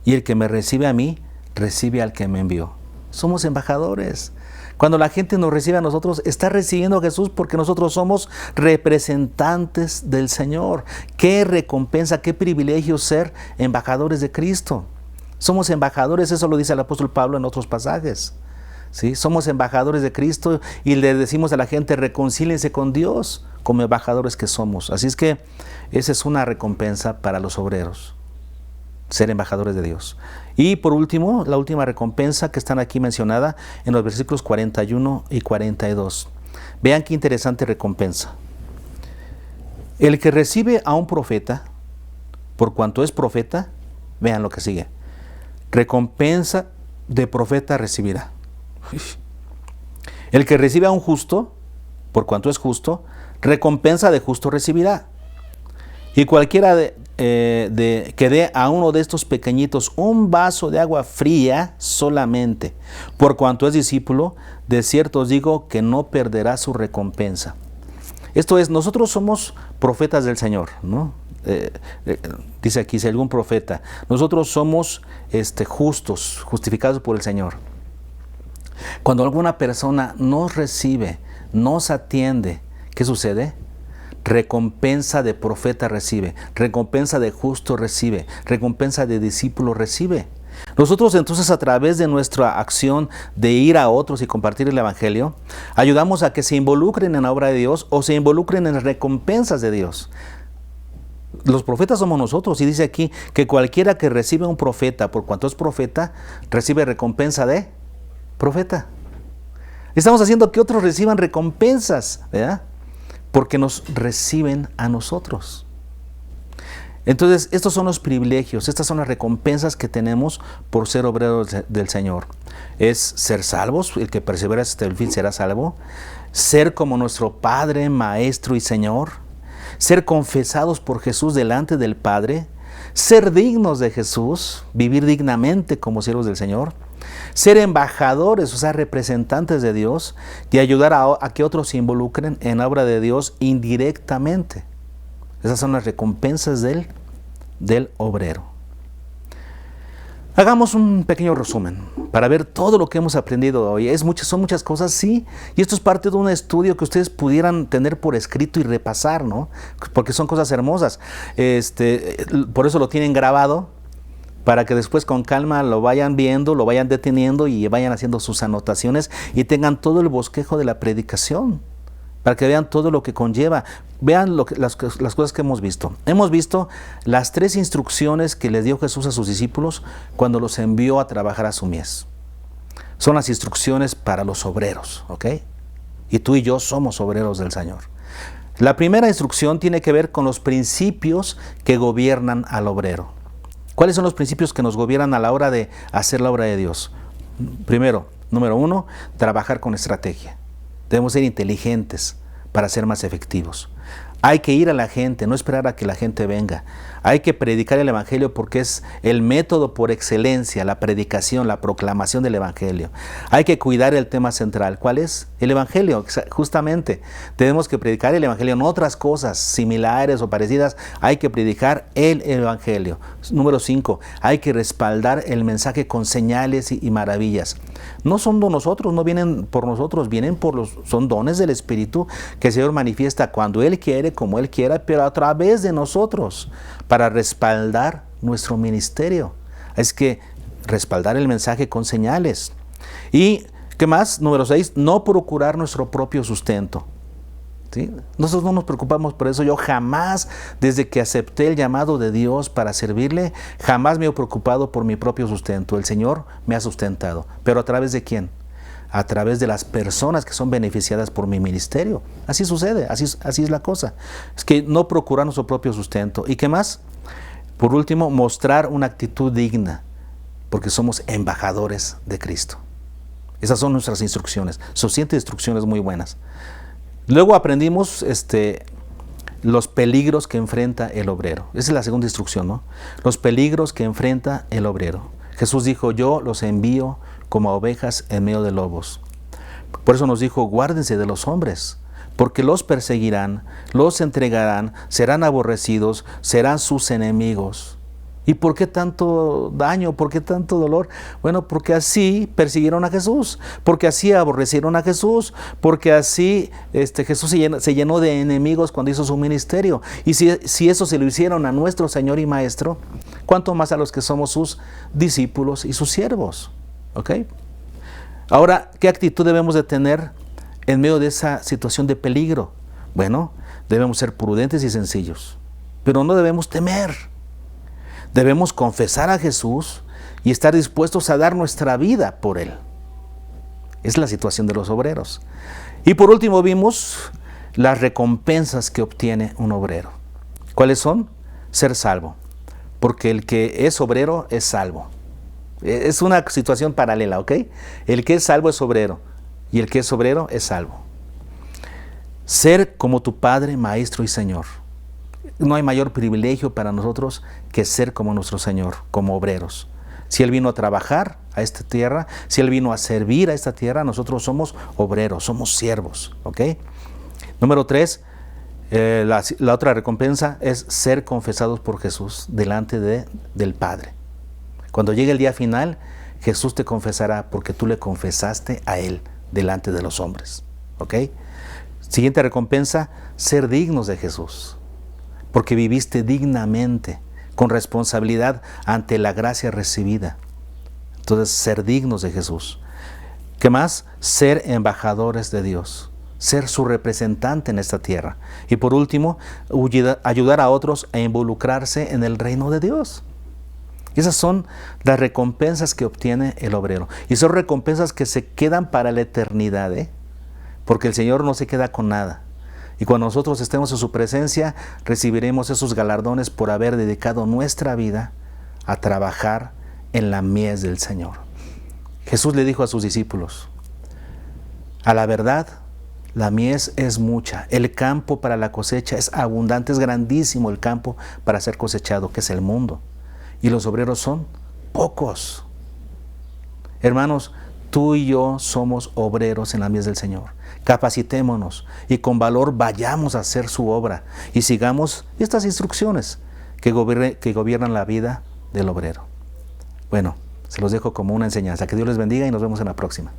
Y el que me recibe a mí, recibe al que me envió. Somos embajadores. Cuando la gente nos recibe a nosotros, está recibiendo a Jesús porque nosotros somos representantes del Señor. Qué recompensa, qué privilegio ser embajadores de Cristo. Somos embajadores, eso lo dice el apóstol Pablo en otros pasajes. ¿Sí? Somos embajadores de Cristo y le decimos a la gente, reconcíliense con Dios como embajadores que somos. Así es que esa es una recompensa para los obreros, ser embajadores de Dios. Y por último, la última recompensa que están aquí mencionada en los versículos 41 y 42. Vean qué interesante recompensa. El que recibe a un profeta, por cuanto es profeta, vean lo que sigue. Recompensa de profeta recibirá. El que recibe a un justo, por cuanto es justo, recompensa de justo recibirá. Y cualquiera que dé a uno de estos pequeñitos un vaso de agua fría solamente, por cuanto es discípulo, de cierto os digo que no perderá su recompensa. Esto es, nosotros somos profetas del Señor, ¿no? Dice aquí, si algún profeta, nosotros somos justos, justificados por el Señor. Cuando alguna persona nos recibe, nos atiende, ¿qué sucede? Recompensa de profeta recibe, recompensa de justo recibe, recompensa de discípulo recibe. Nosotros entonces, a través de nuestra acción de ir a otros y compartir el Evangelio, ayudamos a que se involucren en la obra de Dios o se involucren en las recompensas de Dios. Los profetas somos nosotros, y dice aquí que cualquiera que recibe un profeta, por cuanto es profeta, recibe recompensa de profeta. Estamos haciendo que otros reciban recompensas, ¿verdad? Porque nos reciben a nosotros. Entonces, estos son los privilegios, estas son las recompensas que tenemos por ser obreros del Señor. Es ser salvos, el que persevera hasta el fin será salvo. Ser como nuestro Padre, Maestro y Señor. Ser confesados por Jesús delante del Padre. Ser dignos de Jesús, vivir dignamente como siervos del Señor. Ser embajadores, o sea, representantes de Dios, y ayudar a que otros se involucren en la obra de Dios indirectamente. Esas son las recompensas del obrero. Hagamos un pequeño resumen para ver todo lo que hemos aprendido hoy. Son muchas cosas, sí, y esto es parte de un estudio que ustedes pudieran tener por escrito y repasar, ¿no? Porque son cosas hermosas. Por eso lo tienen grabado, para que después con calma lo vayan viendo, lo vayan deteniendo y vayan haciendo sus anotaciones y tengan todo el bosquejo de la predicación, para que vean todo lo que conlleva. Vean las cosas que hemos visto. Hemos visto las 3 instrucciones que les dio Jesús a sus discípulos cuando los envió a trabajar a su mies. Son las instrucciones para los obreros, ¿ok? Y tú y yo somos obreros del Señor. La primera instrucción tiene que ver con los principios que gobiernan al obrero. ¿Cuáles son los principios que nos gobiernan a la hora de hacer la obra de Dios? Primero, número 1, trabajar con estrategia. Debemos ser inteligentes para ser más efectivos. Hay que ir a la gente, no esperar a que la gente venga. Hay que predicar el Evangelio porque es el método por excelencia, la predicación, la proclamación del Evangelio. Hay que cuidar el tema central. ¿Cuál es? El Evangelio, justamente. Tenemos que predicar el Evangelio, no otras cosas similares o parecidas. Hay que predicar el Evangelio. Número 5, hay que respaldar el mensaje con señales y maravillas. No son de nosotros, no vienen por nosotros, son dones del Espíritu que el Señor manifiesta cuando Él quiere, como Él quiera, pero a través de nosotros, para respaldar nuestro ministerio. Es que respaldar el mensaje con señales. ¿Y qué más? Número 6, no procurar nuestro propio sustento. ¿Sí? Nosotros no nos preocupamos por eso. Yo jamás, desde que acepté el llamado de Dios para servirle, jamás me he preocupado por mi propio sustento. El Señor me ha sustentado. ¿Pero a través de quién? A través de las personas que son beneficiadas por mi ministerio. Así sucede, así es la cosa. Es que no procurar nuestro propio sustento. ¿Y qué más? Por último, mostrar una actitud digna, porque somos embajadores de Cristo. Esas son nuestras instrucciones. Son 7 instrucciones muy buenas. Luego aprendimos los peligros que enfrenta el obrero. Esa es la segunda instrucción, ¿no? Los peligros que enfrenta el obrero. Jesús dijo, yo los envío como a ovejas en medio de lobos. Por eso nos dijo, guárdense de los hombres, porque los perseguirán, los entregarán, serán aborrecidos, serán sus enemigos. ¿Y por qué tanto daño? ¿Por qué tanto dolor? Bueno, porque así persiguieron a Jesús, porque así aborrecieron a Jesús, porque así Jesús se llenó de enemigos cuando hizo su ministerio. Y si eso se lo hicieron a nuestro Señor y Maestro, ¿cuánto más a los que somos sus discípulos y sus siervos? ¿Ok? Ahora, ¿qué actitud debemos de tener en medio de esa situación de peligro? Bueno, debemos ser prudentes y sencillos, pero no debemos temer. Debemos confesar a Jesús y estar dispuestos a dar nuestra vida por Él. Es la situación de los obreros. Y por último vimos las recompensas que obtiene un obrero. ¿Cuáles son? Ser salvo. Porque el que es obrero es salvo. Es una situación paralela, ¿ok? El que es salvo es obrero y el que es obrero es salvo. Ser como tu Padre, Maestro y Señor. No hay mayor privilegio para nosotros que ser como nuestro Señor, como obreros. Si Él vino a trabajar a esta tierra, si Él vino a servir a esta tierra, nosotros somos obreros, somos siervos, ¿ok? Número 3, la otra recompensa es ser confesados por Jesús delante del Padre. Cuando llegue el día final, Jesús te confesará porque tú le confesaste a Él delante de los hombres, ¿ok? Siguiente recompensa, ser dignos de Jesús. Porque viviste dignamente, con responsabilidad ante la gracia recibida. Entonces, ser dignos de Jesús. ¿Qué más? Ser embajadores de Dios, ser su representante en esta tierra. Y por último, ayudar a otros a involucrarse en el reino de Dios. Esas son las recompensas que obtiene el obrero. Y son recompensas que se quedan para la eternidad, porque el Señor no se queda con nada. Y cuando nosotros estemos en su presencia, recibiremos esos galardones por haber dedicado nuestra vida a trabajar en la mies del Señor. Jesús le dijo a sus discípulos, a la verdad, la mies es mucha, el campo para la cosecha es abundante, es grandísimo el campo para ser cosechado, que es el mundo. Y los obreros son pocos. Hermanos, tú y yo somos obreros en la mies del Señor. Capacitémonos y con valor vayamos a hacer su obra y sigamos estas instrucciones que gobiernan la vida del obrero. Bueno, se los dejo como una enseñanza. Que Dios les bendiga y nos vemos en la próxima.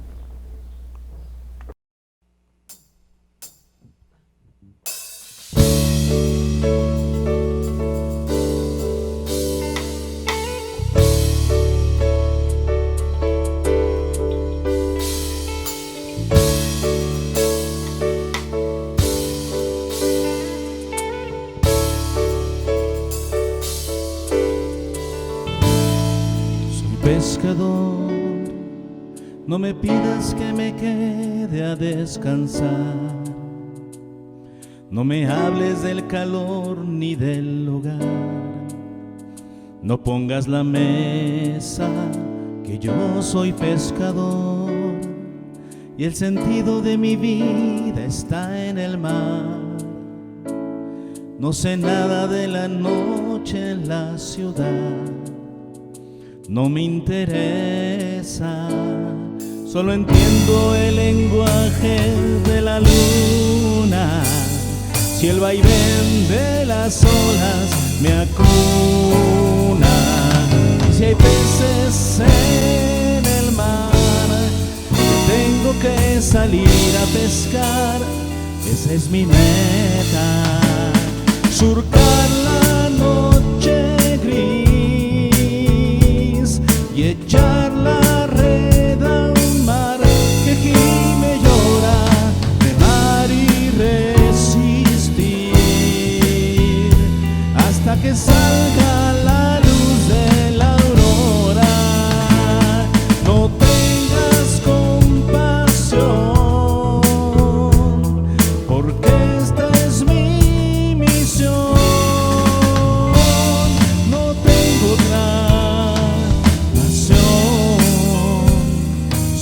Pescador, no me pidas que me quede a descansar. No me hables del calor ni del hogar. No pongas la mesa, que yo soy pescador y el sentido de mi vida está en el mar. No sé nada de la noche en la ciudad. No me interesa, solo entiendo el lenguaje de la luna. Si el vaivén de las olas me acuna, y si hay peces en el mar, que tengo que salir a pescar, esa es mi meta, surcar la noche gris y echar la red a un mar que gime, llora, remar y resistir hasta que salga la luz de la aurora. No tengas compasión, porque esta es mi misión.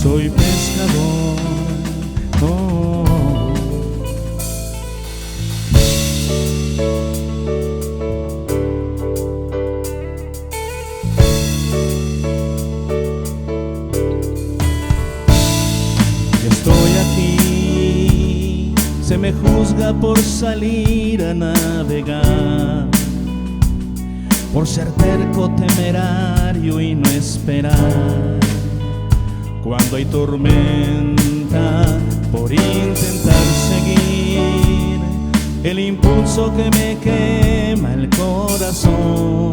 soy pescador. Oh. Estoy aquí, se me juzga por salir a navegar, por ser terco, temerario y no esperar. Cuando hay tormenta, por intentar seguir el impulso que me quema el corazón,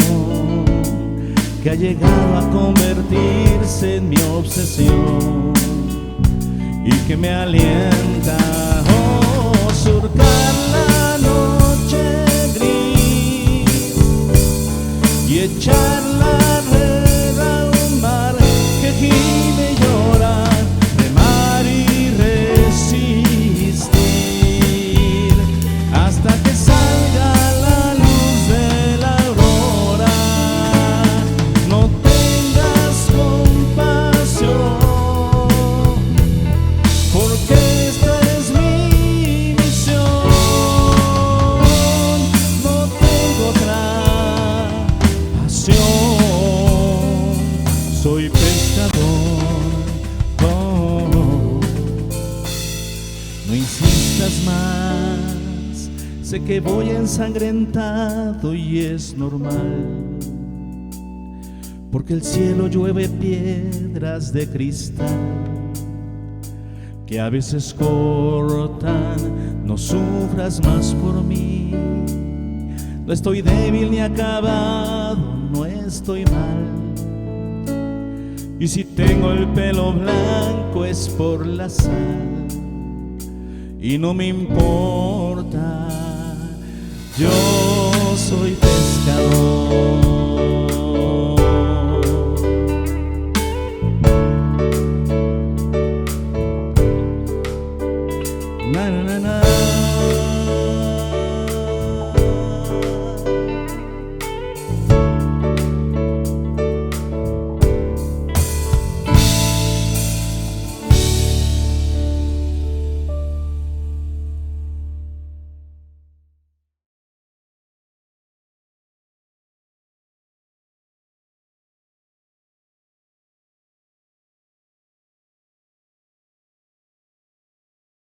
que ha llegado a convertirse en mi obsesión y que me alienta a surcar la noche gris y echar la red a un mar que gime y llora, remar y resistir hasta que salga la luz de la aurora. No tengas compasión, porque esta es mi misión. No tengo otra pasión, soy pescador. Oh, no insistas más, sé que voy ensangrentado y es normal, porque el cielo llueve piedras de cristal que a veces cortan. No sufras más por mí, no estoy débil ni acabado, no estoy mal. Y si tengo el pelo blanco es por la sal y no me importa, yo soy pescador.